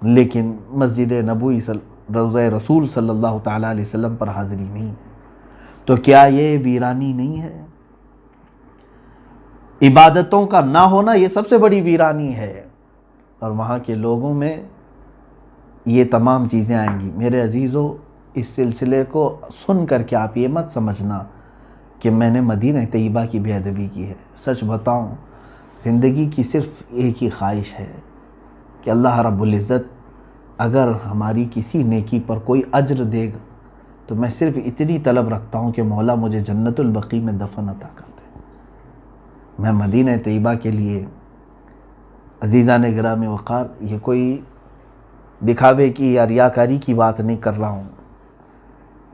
لیکن مسجد نبوی روضہ رسول صلی اللہ تعالیٰ علیہ وسلم پر حاضری نہیں ہے۔ تو کیا یہ ویرانی نہیں ہے؟ عبادتوں کا نہ ہونا یہ سب سے بڑی ویرانی ہے، اور وہاں کے لوگوں میں یہ تمام چیزیں آئیں گی۔ میرے عزیزو، اس سلسلے کو سن کر کے آپ یہ مت سمجھنا کہ میں نے مدینہ طیبہ کی بے ادبی کی ہے۔ سچ بتاؤں، زندگی کی صرف ایک ہی خواہش ہے کہ اللہ رب العزت اگر ہماری کسی نیکی پر کوئی اجر دے گا تو میں صرف اتنی طلب رکھتا ہوں کہ مولا مجھے جنت البقیع میں دفن عطا کر دے۔ میں مدینہ طیبہ کے لیے، عزیزان گرامی وقار، یہ کوئی دکھاوے کی یا ریاکاری کی بات نہیں کر رہا ہوں،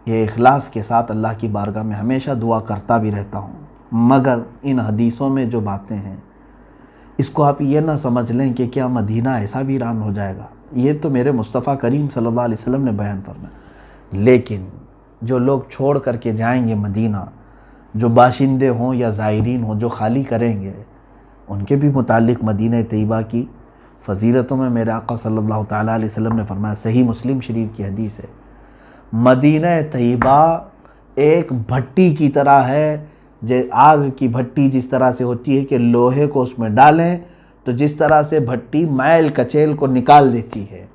یہ اخلاص کے ساتھ اللہ کی بارگاہ میں ہمیشہ دعا کرتا بھی رہتا ہوں۔ مگر ان حدیثوں میں جو باتیں ہیں اس کو آپ یہ نہ سمجھ لیں کہ کیا مدینہ ایسا ویران ہو جائے گا، یہ تو میرے مصطفیٰ کریم صلی اللہ علیہ وسلم نے بیان فرمایا، لیکن جو لوگ چھوڑ کر کے جائیں گے مدینہ، جو باشندے ہوں یا زائرین ہوں جو خالی کریں گے، ان کے بھی متعلق مدینہ طیبہ کی فضیلتوں میں میرے آقا صلی اللہ تعالیٰ علیہ وسلم نے فرمایا، صحیح مسلم شریف کی حدیث ہے، مدینہ طیبہ ایک بھٹی کی طرح ہے، آگ کی بھٹی جس طرح سے ہوتی ہے کہ لوہے کو اس میں ڈالیں تو جس طرح سے بھٹی میل کچیل کو نکال دیتی ہے،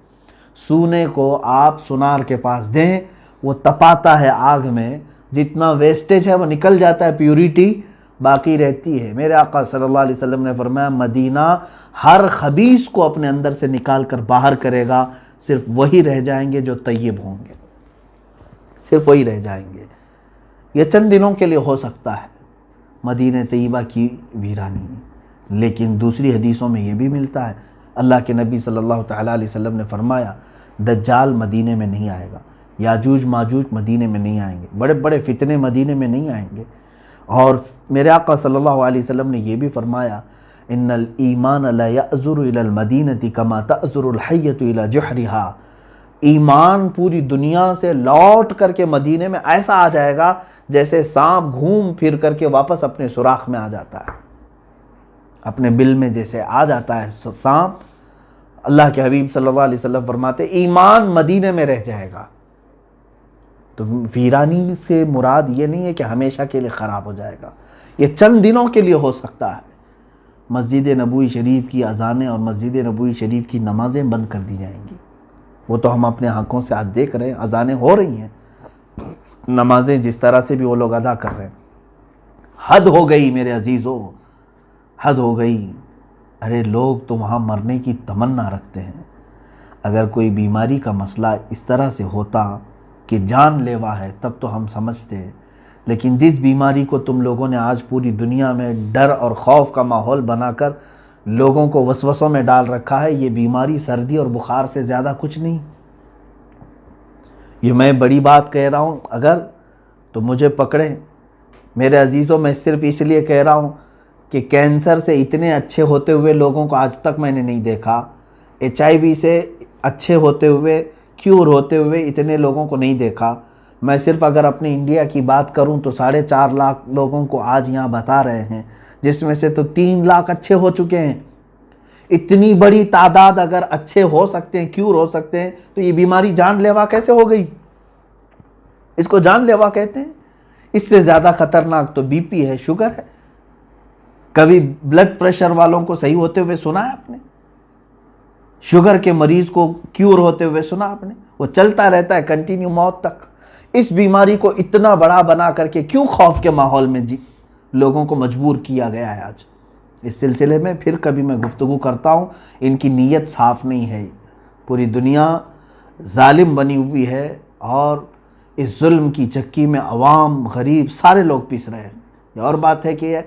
سونے کو آپ سونار کے پاس دیں وہ تپاتا ہے آگ میں، جتنا ویسٹیج ہے وہ نکل جاتا ہے، پیوریٹی باقی رہتی ہے۔ میرے آقا صلی اللہ علیہ وسلم نے فرمایا مدینہ ہر خبیث کو اپنے اندر سے نکال کر باہر کرے گا، صرف وہی رہ جائیں گے جو طیب ہوں گے، صرف وہی رہ جائیں گے۔ یہ چند دنوں کے لیے ہو سکتا ہے مدینہ طیبہ کی ویرانی، لیکن دوسری حدیثوں میں یہ بھی ملتا ہے، اللہ کے نبی صلی اللہ تعالیٰ علیہ وسلم نے فرمایا دجال مدینے میں نہیں آئے گا، یاجوج ماجوج مدینے میں نہیں آئیں گے، بڑے بڑے فتنے مدینے میں نہیں آئیں گے۔ اور میرے آقا صلی اللہ علیہ وسلم نے یہ بھی فرمایا ان الایمان لا یأزر الی المدینہ کما تأزر الحیۃ الی جحرہا، ایمان پوری دنیا سے لوٹ کر کے مدینے میں ایسا آ جائے گا جیسے سانپ گھوم پھر کر کے واپس اپنے سوراخ میں آ جاتا ہے، اپنے بل میں جیسے آ جاتا ہے سانپ۔ اللہ کے حبیب صلی اللہ علیہ وسلم فرماتے ایمان مدینے میں رہ جائے گا۔ تو ویرانی سے مراد یہ نہیں ہے کہ ہمیشہ کے لیے خراب ہو جائے گا، یہ چند دنوں کے لیے ہو سکتا ہے۔ مسجد نبوی شریف کی اذانیں اور مسجد نبوی شریف کی نمازیں بند کر دی جائیں گی، وہ تو ہم اپنے آنکھوں سے آج دیکھ رہے ہیں، اذانیں ہو رہی ہیں، نمازیں جس طرح سے بھی وہ لوگ ادا کر رہے ہیں۔ حد ہو گئی میرے عزیزو، حد ہو گئی۔ ارے لوگ تو وہاں مرنے کی تمنا رکھتے ہیں، اگر کوئی بیماری کا مسئلہ اس طرح سے ہوتا کہ جان لیوا ہے تب تو ہم سمجھتے، لیکن جس بیماری کو تم لوگوں نے آج پوری دنیا میں ڈر اور خوف کا ماحول بنا کر لوگوں کو وسوسوں میں ڈال رکھا ہے، یہ بیماری سردی اور بخار سے زیادہ کچھ نہیں۔ یہ میں بڑی بات کہہ رہا ہوں، اگر تو مجھے پکڑیں میرے عزیزوں، میں صرف اس لیے کہہ رہا ہوں کہ کینسر سے اتنے اچھے ہوتے ہوئے لوگوں کو آج تک میں نے نہیں دیکھا، HIV سے اچھے ہوتے ہوئے، کیور ہوتے ہوئے اتنے لوگوں کو نہیں دیکھا۔ میں صرف اگر اپنے انڈیا کی بات کروں تو 4.5 لاکھ لوگوں کو آج یہاں بتا رہے ہیں، جس میں سے تو 3 لاکھ اچھے ہو چکے ہیں۔ اتنی بڑی تعداد اگر اچھے ہو سکتے ہیں، کیور ہو سکتے ہیں، تو یہ بیماری جان لیوا کیسے ہو گئی؟ اس کو جان لیوا کہتے ہیں۔ اس سے زیادہ خطرناک تو BP ہے، شوگر ہے۔ کبھی بلڈ پریشر والوں کو صحیح ہوتے ہوئے سنا ہے آپ نے؟ شوگر کے مریض کو کیور ہوتے ہوئے سنا آپ نے؟ وہ چلتا رہتا ہے کنٹینیو موت تک۔ اس بیماری کو اتنا بڑا بنا کر کے کیوں خوف کے ماحول میں لوگوں کو مجبور کیا گیا ہے آج؟ اس سلسلے میں پھر کبھی میں گفتگو کرتا ہوں، ان کی نیت صاف نہیں ہے، پوری دنیا ظالم بنی ہوئی ہے اور اس ظلم کی چکی میں عوام، غریب، سارے لوگ پیس رہے ہیں۔ یہ اور بات ہے کہ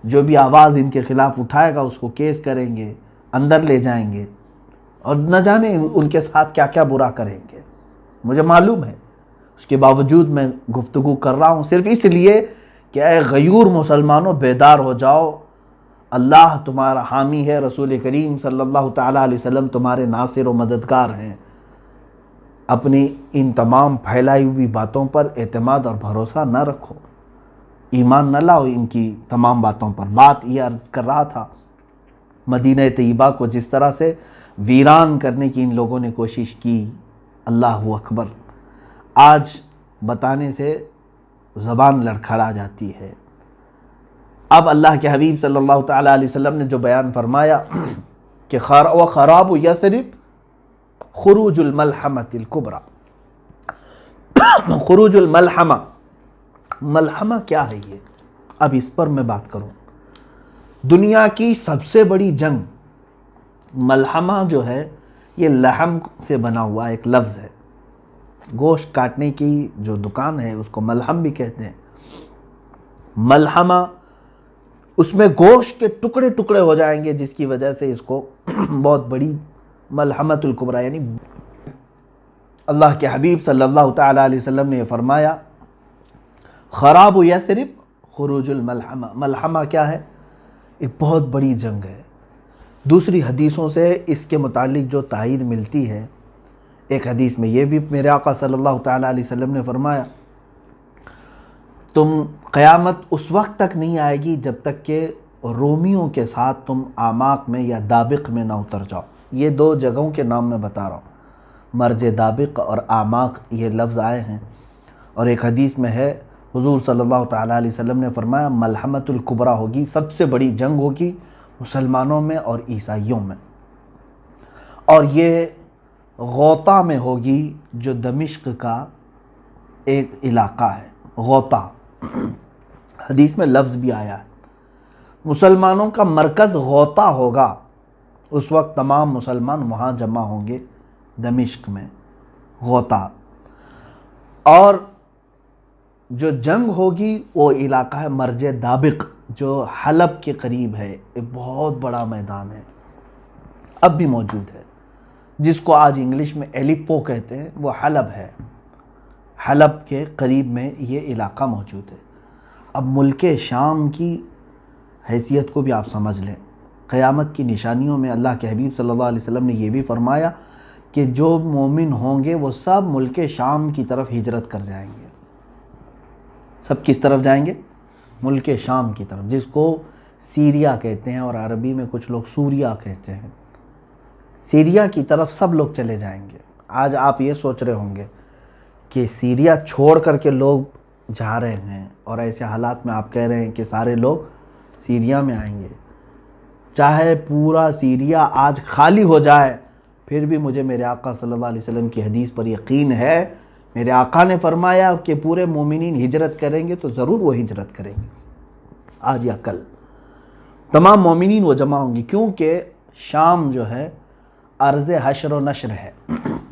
جو بھی آواز ان کے خلاف اٹھائے گا اس کو کیس کریں گے، اندر لے جائیں گے، اور نہ جانے ان کے ساتھ کیا کیا برا کریں گے، مجھے معلوم ہے۔ اس کے باوجود میں گفتگو کر رہا ہوں صرف اس لیے کہ اے غیور مسلمانوں بیدار ہو جاؤ، اللہ تمہارا حامی ہے، رسول کریم صلی اللہ تعالیٰ علیہ وسلم تمہارے ناصر و مددگار ہیں۔ اپنی ان تمام پھیلائی ہوئی باتوں پر اعتماد اور بھروسہ نہ رکھو، ایمان نہ لاؤ ان کی تمام باتوں پر۔ بات یہ عرض کر رہا تھا، مدینہ طیبہ کو جس طرح سے ویران کرنے کی ان لوگوں نے کوشش کی، اللہ اکبر، آج بتانے سے زبان لڑکھڑا جاتی ہے۔ اب اللہ کے حبیب صلی اللہ تعالیٰ علیہ وسلم نے جو بیان فرمایا کہ وَخَرَابُ یثرب خروج الملحمۃ الکبریٰ، خروج الملحمہ، ملحمہ کیا ہے یہ؟ اب اس پر میں بات کروں۔ دنیا کی سب سے بڑی جنگ، ملحمہ جو ہے یہ لحم سے بنا ہوا ایک لفظ ہے، گوشت کاٹنے کی جو دکان ہے اس کو ملحم بھی کہتے ہیں۔ ملحمہ، اس میں گوشت کے ٹکڑے ٹکڑے ہو جائیں گے، جس کی وجہ سے اس کو بہت بڑی ملحمۃ الکبریٰ، یعنی اللہ کے حبیب صلی اللہ تعالیٰ علیہ وسلم نے یہ فرمایا خراب یثرب خروج الملحمہ۔ ملحمہ کیا ہے؟ ایک بہت بڑی جنگ ہے۔ دوسری حدیثوں سے اس کے متعلق جو تائید ملتی ہے، ایک حدیث میں یہ بھی میرے آقا صلی اللہ تعالیٰ علیہ وسلم نے فرمایا تم قیامت اس وقت تک نہیں آئے گی جب تک کہ رومیوں کے ساتھ تم آماق میں یا دابق میں نہ اتر جاؤ. یہ دو جگہوں کے نام میں بتا رہا ہوں. مرج دابق اور آماق یہ لفظ آئے ہیں. اور ایک حدیث میں ہے حضور صلی اللہ تعالیٰ علیہ وسلم نے فرمایا ملحمۃ الکبریٰ ہوگی، سب سے بڑی جنگ ہوگی مسلمانوں میں اور عیسائیوں میں، اور یہ غوطہ میں ہوگی جو دمشق کا ایک علاقہ ہے. غوطہ حدیث میں لفظ بھی آیا ہے. مسلمانوں کا مرکز غوطہ ہوگا. اس وقت تمام مسلمان وہاں جمع ہوں گے دمشق میں، غوطہ. اور جو جنگ ہوگی وہ علاقہ ہے مرج دابق جو حلب کے قریب ہے. ایک بہت بڑا میدان ہے، اب بھی موجود ہے، جس کو آج انگلش میں ایلیپو کہتے ہیں، وہ حلب ہے. حلب کے قریب میں یہ علاقہ موجود ہے. اب ملک شام کی حیثیت کو بھی آپ سمجھ لیں. قیامت کی نشانیوں میں اللہ کے حبیب صلی اللہ علیہ وسلم نے یہ بھی فرمایا کہ جو مومن ہوں گے وہ سب ملک شام کی طرف ہجرت کر جائیں گے. سب کس طرف جائیں گے؟ ملک شام کی طرف، جس کو سیریا کہتے ہیں اور عربی میں کچھ لوگ سوریا کہتے ہیں. سیریا کی طرف سب لوگ چلے جائیں گے. آج آپ یہ سوچ رہے ہوں گے کہ سیریا چھوڑ کر کے لوگ جا رہے ہیں، اور ایسے حالات میں آپ کہہ رہے ہیں کہ سارے لوگ سیریا میں آئیں گے. چاہے پورا سیریا آج خالی ہو جائے پھر بھی مجھے میرے آقا صلی اللہ علیہ وسلم کی حدیث پر یقین ہے. میرے آقا نے فرمایا کہ پورے مومنین ہجرت کریں گے تو ضرور وہ ہجرت کریں گے. آج یا کل تمام مومنین وہ جمع ہوں گے، کیونکہ شام جو ہے ارض حشر و نشر ہے.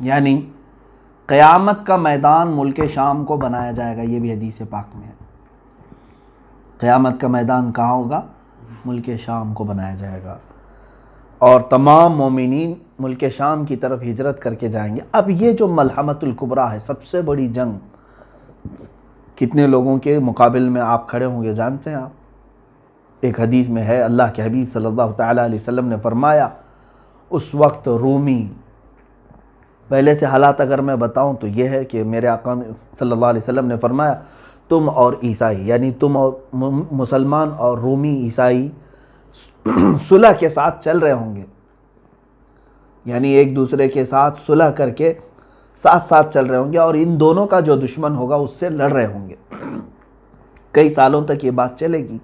یعنی قیامت کا میدان ملک شام کو بنایا جائے گا. یہ بھی حدیث پاک میں ہے. قیامت کا میدان کہاں ہوگا؟ ملک شام کو بنایا جائے گا، اور تمام مومنین ملک شام کی طرف ہجرت کر کے جائیں گے. اب یہ جو ملحمۃ الکبریٰ ہے، سب سے بڑی جنگ، کتنے لوگوں کے مقابل میں آپ کھڑے ہوں گے جانتے ہیں آپ؟ ایک حدیث میں ہے اللہ کے حبیب صلی اللہ تعالیٰ علیہ وسلم نے فرمایا اس وقت رومی، پہلے سے حالات اگر میں بتاؤں تو یہ ہے کہ میرے آقا صلی اللہ علیہ وسلم نے فرمایا تم اور عیسائی، یعنی تم اور مسلمان اور رومی عیسائی صلح کے ساتھ چل رہے ہوں گے. یعنی ایک دوسرے کے ساتھ صلح کر کے ساتھ ساتھ چل رہے ہوں گے، اور ان دونوں کا جو دشمن ہوگا اس سے لڑ رہے ہوں گے. کئی سالوں تک یہ بات چلے گی.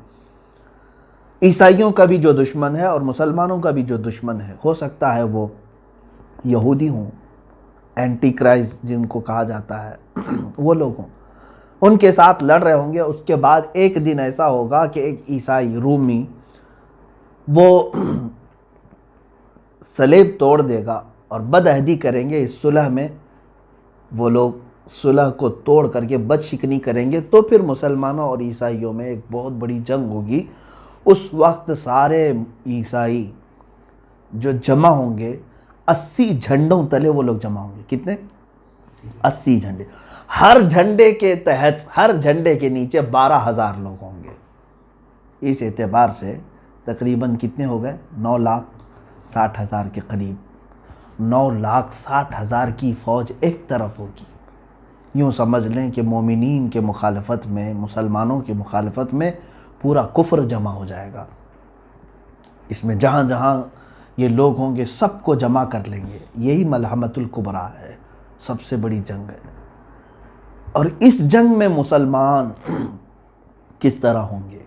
عیسائیوں کا بھی جو دشمن ہے اور مسلمانوں کا بھی جو دشمن ہے، ہو سکتا ہے وہ یہودی ہوں، اینٹی کرائسٹ جن کو کہا جاتا ہے، وہ لوگ ہوں، ان کے ساتھ لڑ رہے ہوں گے. اس کے بعد ایک دن ایسا ہوگا کہ ایک عیسائی رومی وہ صلیب توڑ دے گا اور بدعہدی کریں گے. اس صلح میں وہ لوگ صلح کو توڑ کر کے بد شکنی کریں گے، تو پھر مسلمانوں اور عیسائیوں میں ایک بہت بڑی جنگ ہوگی. اس وقت سارے عیسائی جو جمع ہوں گے 80 جھنڈوں تلے وہ لوگ جمع ہوں گے. کتنے؟ 80 جھنڈے. ہر جھنڈے کے تحت، ہر جھنڈے کے نیچے 12,000 لوگ ہوں گے. اس اعتبار سے تقریباً کتنے ہو گئے؟ 9,60,000 کے قریب. 9,60,000 کی فوج ایک طرف ہوگی. یوں سمجھ لیں کہ مومنین کے مخالفت میں، مسلمانوں کی مخالفت میں پورا کفر جمع ہو جائے گا. اس میں جہاں جہاں یہ لوگ ہوں گے سب کو جمع کر لیں گے. یہی ملحمۃ الکبریٰ ہے، سب سے بڑی جنگ ہے. اور اس جنگ میں مسلمان کس طرح ہوں گے؟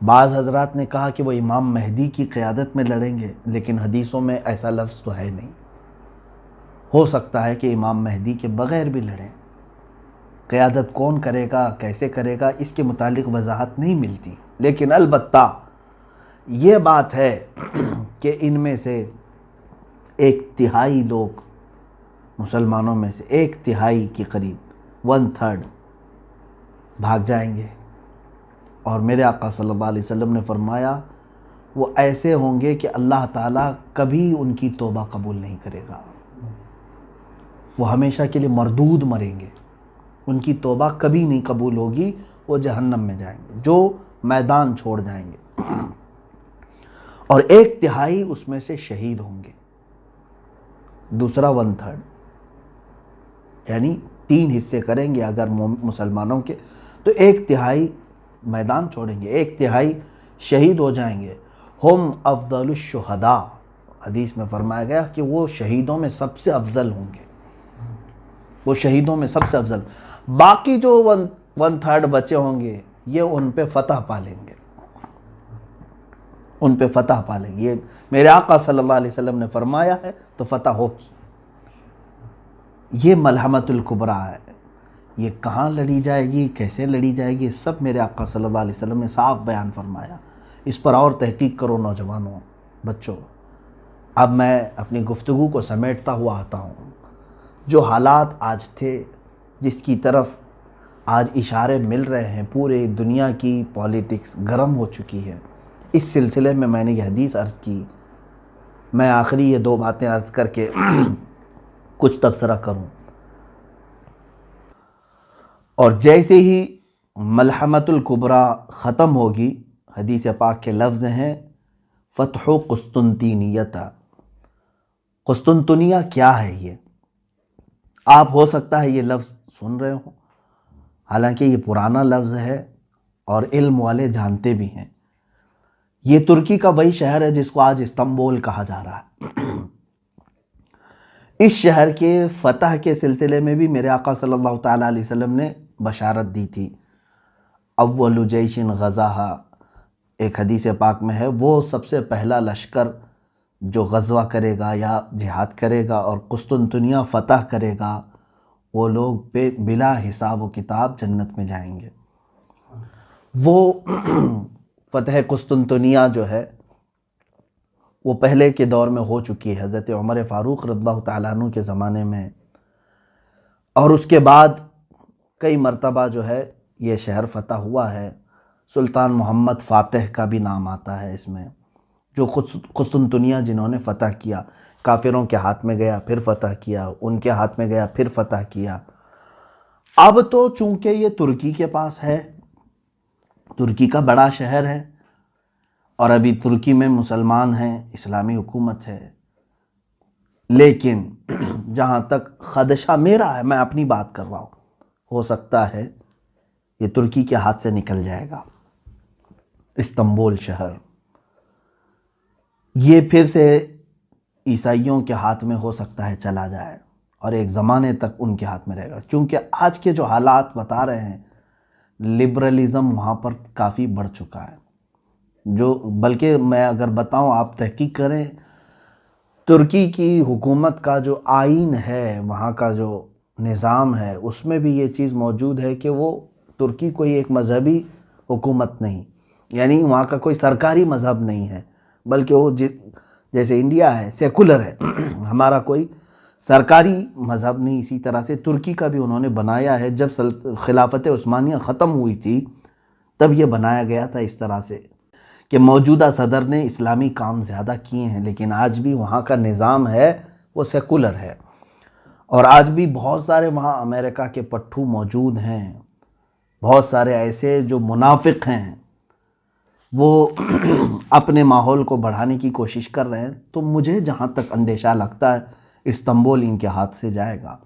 بعض حضرات نے کہا کہ وہ امام مہدی کی قیادت میں لڑیں گے، لیکن حدیثوں میں ایسا لفظ تو ہے نہیں. ہو سکتا ہے کہ امام مہدی کے بغیر بھی لڑیں. قیادت کون کرے گا، کیسے کرے گا، اس کے متعلق وضاحت نہیں ملتی. لیکن البتہ یہ بات ہے کہ ان میں سے 1/3 لوگ، مسلمانوں میں سے 1/3 کے قریب 1/3 بھاگ جائیں گے. اور میرے آقا صلی اللہ علیہ وسلم نے فرمایا وہ ایسے ہوں گے کہ اللہ تعالیٰ کبھی ان کی توبہ قبول نہیں کرے گا. وہ ہمیشہ کے لیے مردود مریں گے، ان کی توبہ کبھی نہیں قبول ہوگی. وہ جہنم میں جائیں گے، جو میدان چھوڑ جائیں گے. اور 1/3 اس میں سے شہید ہوں گے. دوسرا 1/3 یعنی 3 حصے کریں گے اگر مسلمانوں کے، تو 1/3 میدان چھوڑیں گے، 1/3 شہید ہو جائیں گے۔ ہم افضل الشہداء، حدیث میں فرمایا گیا کہ وہ شہیدوں میں سب سے افضل ہوں گے، وہ شہیدوں میں سب سے افضل۔ باقی جو 1/3 بچے ہوں گے یہ ان پہ فتح پالیں گے، ان پہ فتح پالیں گے۔ یہ میرے آقا صلی اللہ علیہ وسلم نے فرمایا ہے تو فتح ہوگی۔ یہ ملحمۃ الکبریٰ ہے، یہ کہاں لڑی جائے گی، کیسے لڑی جائے گی، سب میرے آقا صلی اللہ علیہ وسلم نے صاف بیان فرمایا۔ اس پر اور تحقیق کرو نوجوانوں، بچوں۔ اب میں اپنی گفتگو کو سمیٹتا ہوا آتا ہوں۔ جو حالات آج تھے، جس کی طرف آج اشارے مل رہے ہیں، پورے دنیا کی پولیٹکس گرم ہو چکی ہے، اس سلسلے میں نے یہ حدیث عرض کی۔ میں آخری یہ 2 باتیں عرض کر کے کچھ تبصرہ کروں۔ اور جیسے ہی ملحمۃ الکبریٰ ختم ہوگی، حدیث پاک کے لفظ ہیں فتح قسطنطینیہ۔ قسطنطنیہ کیا ہے؟ یہ آپ ہو سکتا ہے یہ لفظ سن رہے ہوں، حالانکہ یہ پرانا لفظ ہے اور علم والے جانتے بھی ہیں۔ یہ ترکی کا وہی شہر ہے جس کو آج استنبول کہا جا رہا ہے۔ اس شہر کے فتح کے سلسلے میں بھی میرے آقا صلی اللہ تعالیٰ علیہ وسلم نے بشارت دی تھی۔ اول جیش غزاہا، ایک حدیث پاک میں ہے، وہ سب سے پہلا لشکر جو غزوہ کرے گا یا جہاد کرے گا اور قسطنطنیہ فتح کرے گا، وہ لوگ بلا حساب و کتاب جنت میں جائیں گے۔ وہ فتح قسطنطنیہ جو ہے وہ پہلے کے دور میں ہو چکی ہے، حضرت عمر فاروق رضی اللہ تعالیٰ عنہ کے زمانے میں، اور اس کے بعد کئی مرتبہ جو ہے یہ شہر فتح ہوا ہے۔ سلطان محمد فاتح کا بھی نام آتا ہے اس میں، جو قسطنطنیہ جنہوں نے فتح کیا، کافروں کے ہاتھ میں گیا پھر فتح کیا، ان کے ہاتھ میں گیا پھر فتح کیا۔ اب تو چونکہ یہ ترکی کے پاس ہے، ترکی کا بڑا شہر ہے، اور ابھی ترکی میں مسلمان ہیں، اسلامی حکومت ہے، لیکن جہاں تک خدشہ میرا ہے، میں اپنی بات کر رہا ہوں، ہو سکتا ہے یہ ترکی کے ہاتھ سے نکل جائے گا استنبول شہر، یہ پھر سے عیسائیوں کے ہاتھ میں ہو سکتا ہے چلا جائے، اور ایک زمانے تک ان کے ہاتھ میں رہے گا، کیونکہ آج کے جو حالات بتا رہے ہیں، لبرلزم وہاں پر کافی بڑھ چکا ہے۔ جو بلکہ میں اگر بتاؤں، آپ تحقیق کریں، ترکی کی حکومت کا جو آئین ہے، وہاں کا جو نظام ہے، اس میں بھی یہ چیز موجود ہے کہ وہ ترکی کوئی ایک مذہبی حکومت نہیں، یعنی وہاں کا کوئی سرکاری مذہب نہیں ہے، بلکہ وہ جیسے انڈیا ہے سیکولر ہے، ہمارا کوئی سرکاری مذہب نہیں، اسی طرح سے ترکی کا بھی انہوں نے بنایا ہے۔ جب خلافت عثمانیہ ختم ہوئی تھی تب یہ بنایا گیا تھا اس طرح سے کہ موجودہ صدر نے اسلامی کام زیادہ کیے ہیں، لیکن آج بھی وہاں کا نظام ہے وہ سیکولر ہے، اور آج بھی بہت سارے وہاں امریکہ کے پٹھو موجود ہیں، بہت سارے ایسے جو منافق ہیں، وہ اپنے ماحول کو بڑھانے کی کوشش کر رہے ہیں۔ تو مجھے جہاں تک اندیشہ لگتا ہے استنبول ان کے ہاتھ سے جائے گا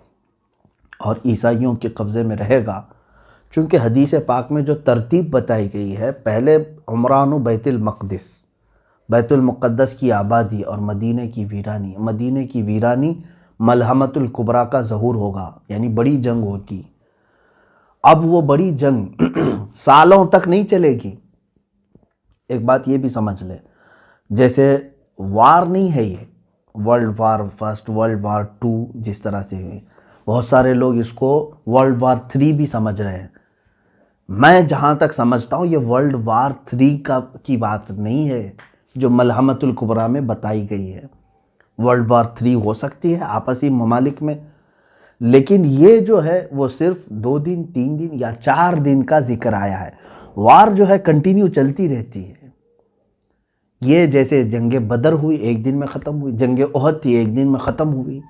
اور عیسائیوں کے قبضے میں رہے گا، چونکہ حدیث پاک میں جو ترتیب بتائی گئی ہے، پہلے عمران و بیت المقدس، بیت المقدس کی آبادی اور مدینہ کی ویرانی، مدینہ کی ویرانی ملحمۃ الکبریٰ کا ظہور ہوگا، یعنی بڑی جنگ ہوگی۔ اب وہ بڑی جنگ سالوں تک نہیں چلے گی۔ ایک بات یہ بھی سمجھ لے، جیسے وار نہیں ہے یہ world war first, world war 2 جس طرح سے ہوئی، بہت سارے لوگ اس کو ورلڈ وار 3 بھی سمجھ رہے ہیں۔ میں جہاں تک سمجھتا ہوں یہ ورلڈ وار 3 کی بات نہیں ہے جو ملحمۃ الکبریٰ میں بتائی گئی ہے۔ ورلڈ وار 3 ہو سکتی ہے آپسی ممالک میں، لیکن یہ جو ہے وہ صرف 2 دن 3 دن یا 4 دن کا ذکر آیا ہے۔ وار جو ہے کنٹینیو چلتی رہتی ہے، یہ جیسے جنگ بدر ہوئی 1 دن میں ختم ہوئی، جنگ احد تھی 1 دن میں ختم ہوئی،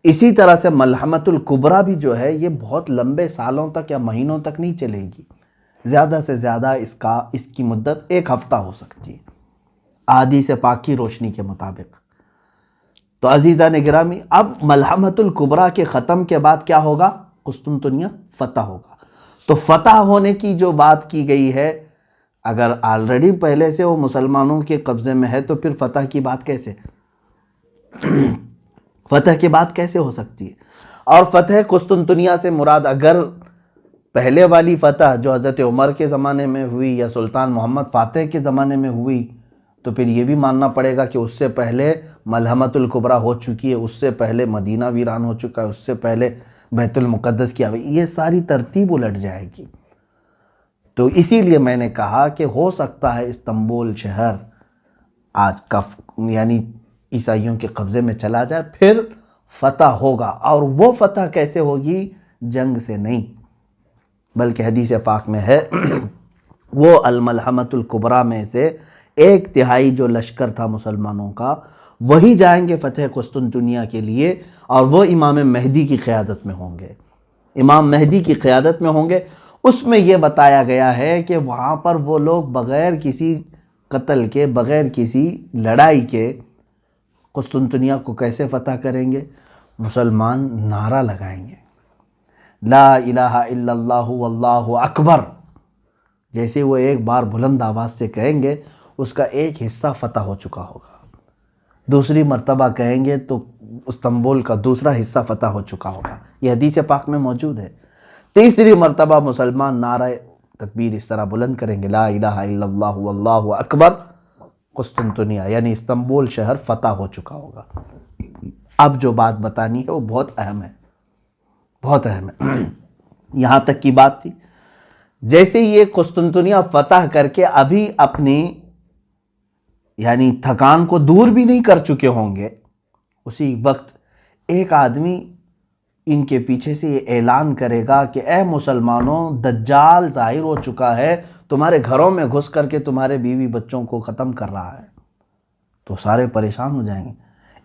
اسی طرح سے ملحمۃ الکبریٰ بھی جو ہے یہ بہت لمبے سالوں تک یا مہینوں تک نہیں چلے گی، زیادہ سے زیادہ اس کی مدت 1 ہفتہ ہو سکتی ہے احادیث پاک کی روشنی کے مطابق۔ تو عزیزان گرامی، اب ملحمۃ الکبریٰ کے ختم کے بعد کیا ہوگا؟ قسطنطنیہ فتح ہوگا۔ تو فتح ہونے کی جو بات کی گئی ہے، اگر آلریڈی پہلے سے وہ مسلمانوں کے قبضے میں ہے تو پھر فتح کی بات کیسے فتح کی بات کیسے ہو سکتی ہے؟ اور فتح قسطنطنیہ سے مراد اگر پہلے والی فتح جو حضرت عمر کے زمانے میں ہوئی یا سلطان محمد فاتح کے زمانے میں ہوئی، تو پھر یہ بھی ماننا پڑے گا کہ اس سے پہلے ملحمۃ الکبریٰ ہو چکی ہے، اس سے پہلے مدینہ ویران ہو چکا ہے، اس سے پہلے بیت المقدس کی یہ ساری ترتیب الٹ جائے گی۔ تو اسی لیے میں نے کہا کہ ہو سکتا ہے استنبول شہر آج کا یعنی عیسائیوں کے قبضے میں چلا جائے، پھر فتح ہوگا، اور وہ فتح کیسے ہوگی؟ جنگ سے نہیں، بلکہ حدیث پاک میں ہے وہ الملحمۃ الکبریٰ میں سے 1/3 جو لشکر تھا مسلمانوں کا، وہی جائیں گے فتح قسطنطنیہ کے لیے، اور وہ امام مہدی کی قیادت میں ہوں گے، امام مہدی کی قیادت میں ہوں گے۔ اس میں یہ بتایا گیا ہے کہ وہاں پر وہ لوگ بغیر کسی قتل کے، بغیر کسی لڑائی کے قسطنطنیہ کو کیسے فتح کریں گے؟ مسلمان نعرہ لگائیں گے، لا الہ الا اللہ واللہ اکبر، جیسے وہ ایک بار بلند آواز سے کہیں گے اس کا ایک حصہ فتح ہو چکا ہوگا، دوسری مرتبہ کہیں گے تو استنبول کا دوسرا حصہ فتح ہو چکا ہوگا، یہ حدیث پاک میں موجود ہے۔ تیسری مرتبہ مسلمان نعرہ تکبیر اس طرح بلند کریں گے، لا الہ الا اللہ واللہ اکبر، قسطنطنیہ یعنی استنبول شہر فتح ہو چکا ہوگا۔ اب جو بات بتانی ہے وہ بہت اہم ہے، بہت اہم ہے۔ یہاں تک کی بات تھی، جیسے یہ قسطنطنیہ فتح کر کے ابھی اپنی یعنی تھکان کو دور بھی نہیں کر چکے ہوں گے، اسی وقت ایک آدمی ان کے پیچھے سے یہ اعلان کرے گا کہ اے مسلمانوں، دجال ظاہر ہو چکا ہے، تمہارے گھروں میں گھس کر کے تمہارے بیوی بچوں کو ختم کر رہا ہے، تو سارے پریشان ہو جائیں گے۔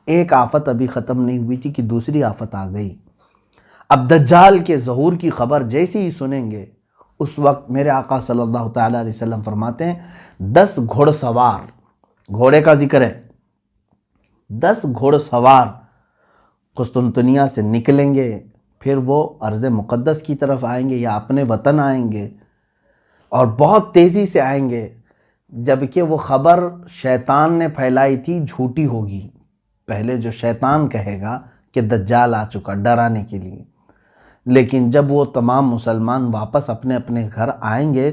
ایک آفت ابھی ختم نہیں ہوئی تھی کہ دوسری آفت آ گئی۔ اب دجال کے ظہور کی خبر جیسے ہی سنیں گے، اس وقت میرے آقا صلی اللہ تعالیٰ علیہ وسلم فرماتے ہیں 10 گھوڑ سوار، گھوڑے کا ذکر ہے، 10 گھوڑ سوار قسطنطنیہ سے نکلیں گے، پھر وہ ارض مقدس کی طرف آئیں گے یا اپنے وطن آئیں گے، اور بہت تیزی سے آئیں گے، جبکہ وہ خبر شیطان نے پھیلائی تھی جھوٹی ہوگی۔ پہلے جو شیطان کہے گا کہ دجال آ چکا ڈرانے کے لیے، لیکن جب وہ تمام مسلمان واپس اپنے اپنے گھر آئیں گے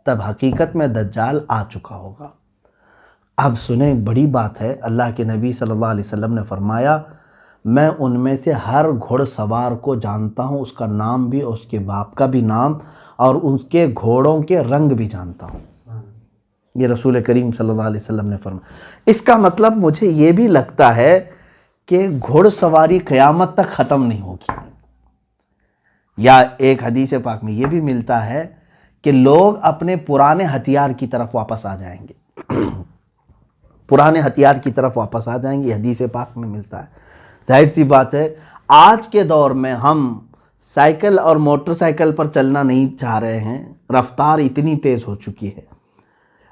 تب حقیقت میں دجال آ چکا ہوگا۔ اب سنیں، بڑی بات ہے، اللہ کے نبی صلی اللہ علیہ وسلم نے فرمایا میں ان میں سے ہر گھوڑ سوار کو جانتا ہوں، اس کا نام بھی، اس کے باپ کا بھی نام، اور اس کے گھوڑوں کے رنگ بھی جانتا ہوں۔ یہ رسول کریم صلی اللہ علیہ وسلم نے فرمایا۔ اس کا مطلب مجھے یہ بھی لگتا ہے کہ گھوڑ سواری قیامت تک ختم نہیں ہوگی، یا ایک حدیث پاک میں یہ بھی ملتا ہے کہ لوگ اپنے پرانے ہتھیار کی طرف واپس آ جائیں گے، پرانے ہتھیار کی طرف واپس آ جائیں گے، یہ حدیث پاک میں ملتا ہے۔ ظاہر سی بات ہے آج کے دور میں ہم سائیکل اور موٹر سائیکل پر چلنا نہیں چاہ رہے ہیں، رفتار اتنی تیز ہو چکی ہے،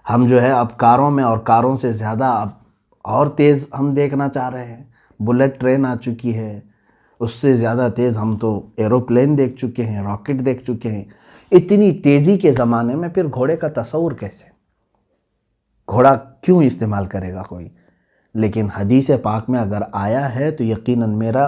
ہم جو ہے اب کاروں میں، اور کاروں سے زیادہ اب اور تیز ہم دیکھنا چاہ رہے ہیں، بلٹ ٹرین آ چکی ہے، اس سے زیادہ تیز ہم تو ایروپلین دیکھ چکے ہیں، راکٹ دیکھ چکے ہیں۔ اتنی تیزی کے زمانے میں پھر گھوڑے کا تصور کیسے؟ گھوڑا کیوں استعمال کرے گا کوئی؟ لیکن حدیث پاک میں اگر آیا ہے تو یقیناً میرا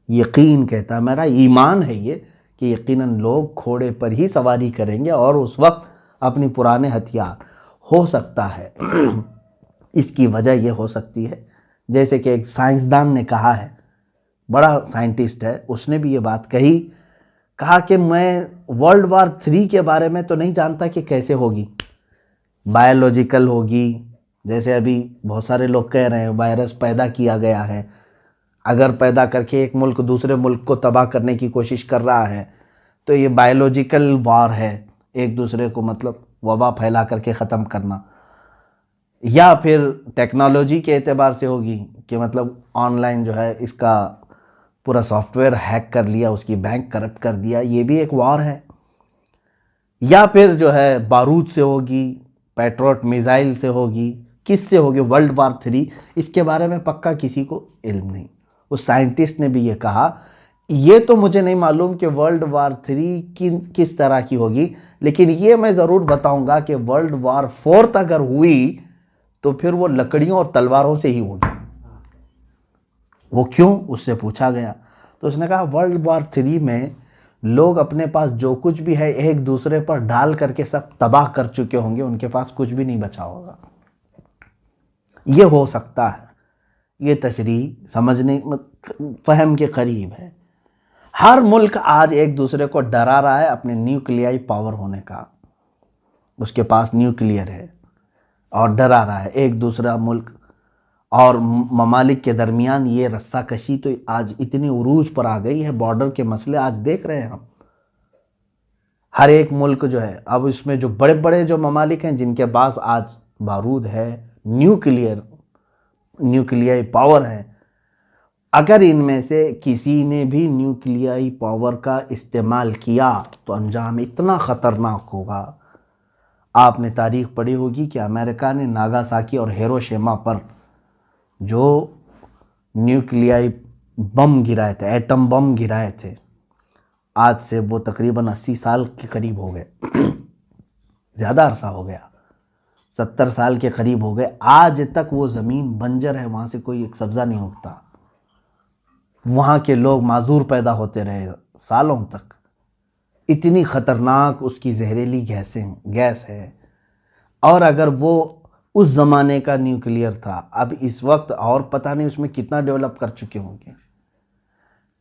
یقین کہتا ہے، میرا ایمان ہے یہ کہ یقیناً لوگ گھوڑے پر ہی سواری کریں گے، اور اس وقت اپنی پرانے ہتھیار ہو سکتا ہے۔ اس کی وجہ یہ ہو سکتی ہے، جیسے کہ ایک سائنسدان نے کہا ہے، بڑا سائنٹسٹ ہے، اس نے بھی یہ بات کہا کہ میں ورلڈ وار 3 کے بارے میں تو نہیں جانتا کہ کیسے ہوگی، بایولوجیکل ہوگی، جیسے ابھی بہت سارے لوگ کہہ رہے ہیں وائرس پیدا کیا گیا ہے، اگر پیدا کر کے ایک ملک دوسرے ملک کو تباہ کرنے کی کوشش کر رہا ہے تو یہ بایولوجیکل وار ہے، ایک دوسرے کو مطلب وبا پھیلا کر کے ختم کرنا، یا پھر ٹیکنالوجی کے اعتبار سے ہوگی کہ مطلب آن لائن جو ہے اس کا پورا سافٹ ویئر ہیک کر لیا، اس کی بینک کرپٹ کر دیا، یہ بھی ایک وار ہے، یا پھر جو ہے بارود سے ہوگی، پیٹروٹ میزائل سے ہوگی، کس سے ہوگی ورلڈ وار 3، اس کے بارے میں پکا کسی کو علم نہیں۔ اس سائنٹسٹ نے بھی یہ کہا یہ تو مجھے نہیں معلوم کہ ورلڈ وار 3 کس طرح کی ہوگی، لیکن یہ میں ضرور بتاؤں گا کہ ورلڈ وار 4 اگر ہوئی تو پھر وہ لکڑیوں اور تلواروں سے ہی ہوگی۔ وہ کیوں؟ اس سے پوچھا گیا تو اس نے کہا ورلڈ وار 3 میں لوگ اپنے پاس جو کچھ بھی ہے ایک دوسرے پر ڈال کر کے سب تباہ کر چکے ہوں گے، ان کے پاس کچھ بھی نہیں بچا ہوگا۔ یہ ہو سکتا ہے، یہ تشریح سمجھنے فہم کے قریب ہے۔ ہر ملک آج ایک دوسرے کو ڈرا رہا ہے اپنے نیوکلیائی پاور ہونے کا، اس کے پاس نیوکلیئر ہے اور ڈرا رہا ہے ایک دوسرا ملک اور ممالک کے درمیان۔ یہ رسہ کشی تو آج اتنی عروج پر آ گئی ہے، بارڈر کے مسئلے آج دیکھ رہے ہیں ہم۔ ہر ایک ملک جو ہے اب اس میں جو بڑے بڑے جو ممالک ہیں جن کے پاس آج بارود ہے، نیوکلیائی پاور ہے، اگر ان میں سے کسی نے بھی نیوکلیائی پاور کا استعمال کیا تو انجام اتنا خطرناک ہوگا۔ آپ نے تاریخ پڑھی ہوگی کہ امریکہ نے ناگاساکی اور ہیروشیما پر جو نیوکلیائی بم گرائے تھے، ایٹم بم گرائے تھے، آج سے وہ تقریباً 80 سال کے قریب ہو گئے، زیادہ عرصہ ہو گیا، 70 سال کے قریب ہو گئے۔ آج تک وہ زمین بنجر ہے، وہاں سے کوئی ایک سبزہ نہیں اگتا، وہاں کے لوگ معذور پیدا ہوتے رہے سالوں تک۔ اتنی خطرناک اس کی زہریلی گیس ہے، اور اگر وہ اس زمانے کا نیوکلیئر تھا، اب اس وقت اور پتہ نہیں اس میں کتنا ڈیولپ کر چکے ہوں گے۔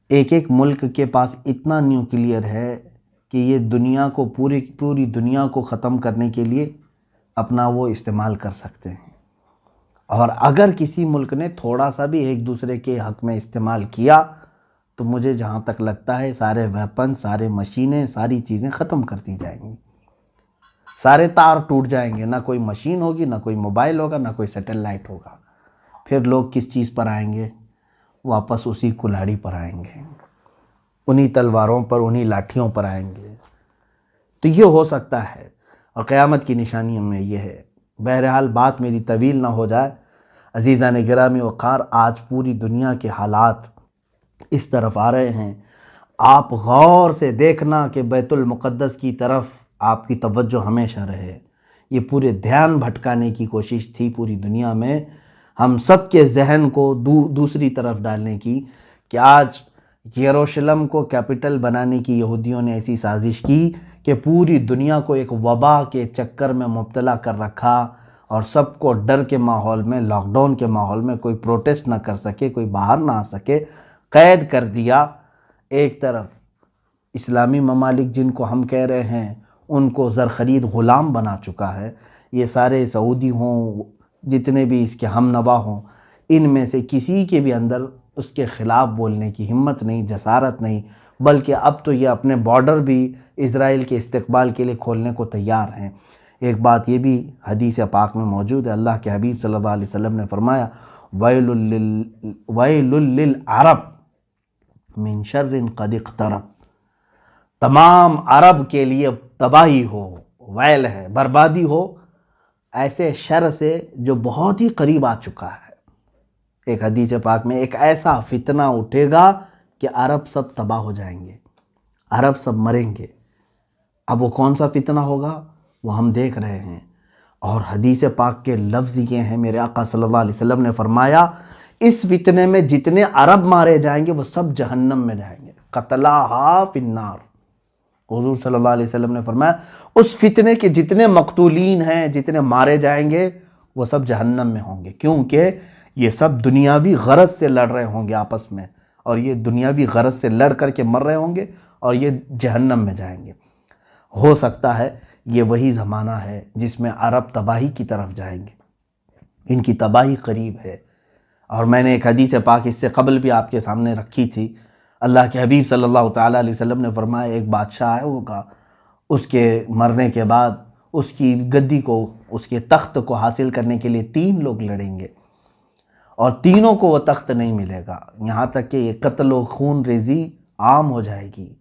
ایک ایک ملک کے پاس اتنا نیوکلیئر ہے کہ یہ دنیا کو پوری دنیا کو ختم کرنے کے لیے اپنا وہ استعمال کر سکتے ہیں۔ اور اگر کسی ملک نے تھوڑا سا بھی ایک دوسرے کے حق میں استعمال کیا تو مجھے جہاں تک لگتا ہے سارے ویپن، سارے مشینیں، ساری چیزیں ختم کر دی جائیں گی، سارے تار ٹوٹ جائیں گے، نہ کوئی مشین ہوگی، نہ کوئی موبائل ہوگا، نہ کوئی سیٹلائٹ ہوگا۔ پھر لوگ کس چیز پر آئیں گے؟ واپس اسی کلاڑی پر آئیں گے، انہی تلواروں پر، انہی لاٹھیوں پر آئیں گے۔ تو یہ ہو سکتا ہے، اور قیامت کی نشانیوں میں یہ ہے۔ بہرحال بات میری طویل نہ ہو جائے، عزیزان گرامی وقار، آج پوری دنیا کے حالات اس طرف آ رہے ہیں۔ آپ غور سے دیکھنا کہ بیت المقدس کی طرف آپ کی توجہ ہمیشہ رہے۔ یہ پورے دھیان بھٹکانے کی کوشش تھی پوری دنیا میں، ہم سب کے ذہن کو دوسری طرف ڈالنے کی، کہ آج یروشلم کو کیپٹل بنانے کی یہودیوں نے ایسی سازش کی کہ پوری دنیا کو ایک وبا کے چکر میں مبتلا کر رکھا، اور سب کو ڈر کے ماحول میں، لاک ڈاؤن کے ماحول میں، کوئی پروٹیسٹ نہ کر سکے، کوئی باہر نہ آ سکے، قید کر دیا۔ ایک طرف اسلامی ممالک جن کو ہم کہہ رہے ہیں ان کو زرخرید غلام بنا چکا ہے۔ یہ سارے سعودی ہوں، جتنے بھی اس کے ہم نوا ہوں، ان میں سے کسی کے بھی اندر اس کے خلاف بولنے کی ہمت نہیں، جسارت نہیں، بلکہ اب تو یہ اپنے بارڈر بھی اسرائیل کے استقبال کے لیے کھولنے کو تیار ہیں۔ ایک بات یہ بھی حدیث پاک میں موجود ہے، اللہ کے حبیب صلی اللہ علیہ وسلم نے فرمایا وَيْلٌ لِّلْعَرَبِ مِن شَرٍ قَدِ اقْتَرَبَ، تمام عرب کے لیے تباہی ہو، ویل ہے، بربادی ہو ایسے شر سے جو بہت ہی قریب آ چکا ہے۔ ایک حدیث پاک میں ایک ایسا فتنہ اٹھے گا کہ عرب سب تباہ ہو جائیں گے، عرب سب مریں گے۔ اب وہ کون سا فتنہ ہوگا وہ ہم دیکھ رہے ہیں، اور حدیث پاک کے لفظ یہ ہیں، میرے آقا صلی اللہ علیہ وسلم نے فرمایا اس فتنے میں جتنے عرب مارے جائیں گے وہ سب جہنم میں جائیں گے، قتلاہا فی النار۔ حضور صلی اللہ علیہ وسلم نے فرمایا اس فتنے کے جتنے مقتولین ہیں، جتنے مارے جائیں گے، وہ سب جہنم میں ہوں گے، کیونکہ یہ سب دنیاوی غرض سے لڑ رہے ہوں گے آپس میں، اور یہ دنیاوی غرض سے لڑ کر کے مر رہے ہوں گے، اور یہ جہنم میں جائیں گے۔ ہو سکتا ہے یہ وہی زمانہ ہے جس میں عرب تباہی کی طرف جائیں گے، ان کی تباہی قریب ہے۔ اور میں نے ایک حدیث پاک اس سے قبل بھی آپ کے سامنے رکھی تھی، اللہ کے حبیب صلی اللہ تعالیٰ علیہ وسلم نے فرمایا ایک بادشاہ ہے ہوگا، اس کے مرنے کے بعد اس کی گدی کو، اس کے تخت کو حاصل کرنے کے لیے 3 لوگ لڑیں گے، اور تینوں کو وہ تخت نہیں ملے گا، یہاں تک کہ یہ قتل و خون ریزی عام ہو جائے گی،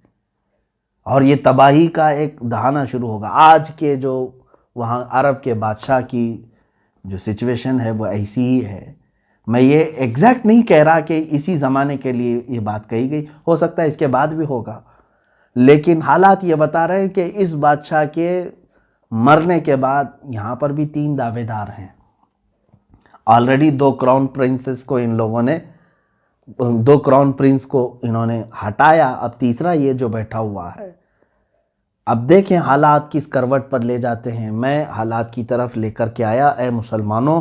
اور یہ تباہی کا ایک دہانا شروع ہوگا۔ آج کے جو وہاں عرب کے بادشاہ کی جو سچویشن ہے وہ ایسی ہی ہے، میں یہ ایگزیکٹ نہیں کہہ رہا کہ اسی زمانے کے لیے یہ بات کہی گئی، ہو سکتا ہے اس کے بعد بھی ہوگا، لیکن حالات یہ بتا رہے ہیں کہ اس بادشاہ کے مرنے کے بعد یہاں پر بھی 3 دعوے دار ہیں۔ آلریڈی 2 کراؤن پرنسز کو ان لوگوں نے 2 کراؤن پرنس کو انہوں نے ہٹایا، اب تیسرا یہ جو بیٹھا ہوا ہے۔ اب دیکھیں حالات کس کروٹ پر لے جاتے ہیں۔ میں حالات کی طرف لے کر کے آیا، اے مسلمانوں،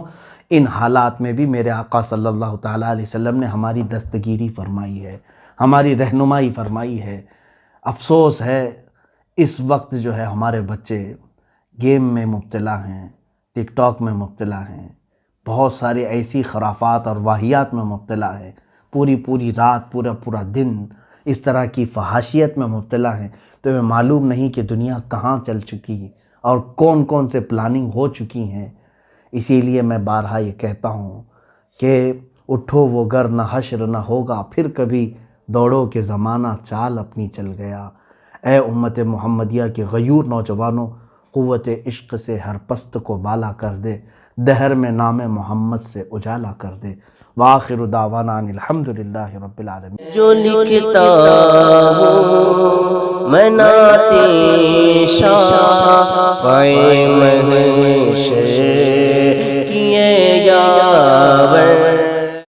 ان حالات میں بھی میرے آقا صلی اللہ تعالیٰ علیہ وسلم نے ہماری دستگیری فرمائی ہے، ہماری رہنمائی فرمائی ہے۔ افسوس ہے اس وقت جو ہے ہمارے بچے گیم میں مبتلا ہیں، ٹک ٹاک میں مبتلا ہیں، بہت سارے ایسی خرافات اور واہیات میں مبتلا ہے، پوری رات پورا دن اس طرح کی فحاشیت میں مبتلا ہیں، تو ہمیں معلوم نہیں کہ دنیا کہاں چل چکی اور کون سے پلاننگ ہو چکی ہیں۔ اسی لیے میں بارہا یہ کہتا ہوں کہ اٹھو وہ گر نہ حشر نہ ہوگا پھر کبھی، دوڑو کہ زمانہ چال اپنی چل گیا۔ اے امت محمدیہ کے غیور نوجوانوں، قوت عشق سے ہر پست کو بالا کر دے، دہر میں نام محمد سے اجالا کر دے۔ وآخر دعوانا ان الحمدللہ رب العالمین۔ جو لکھتا ہوں میں نعت شاہ محشر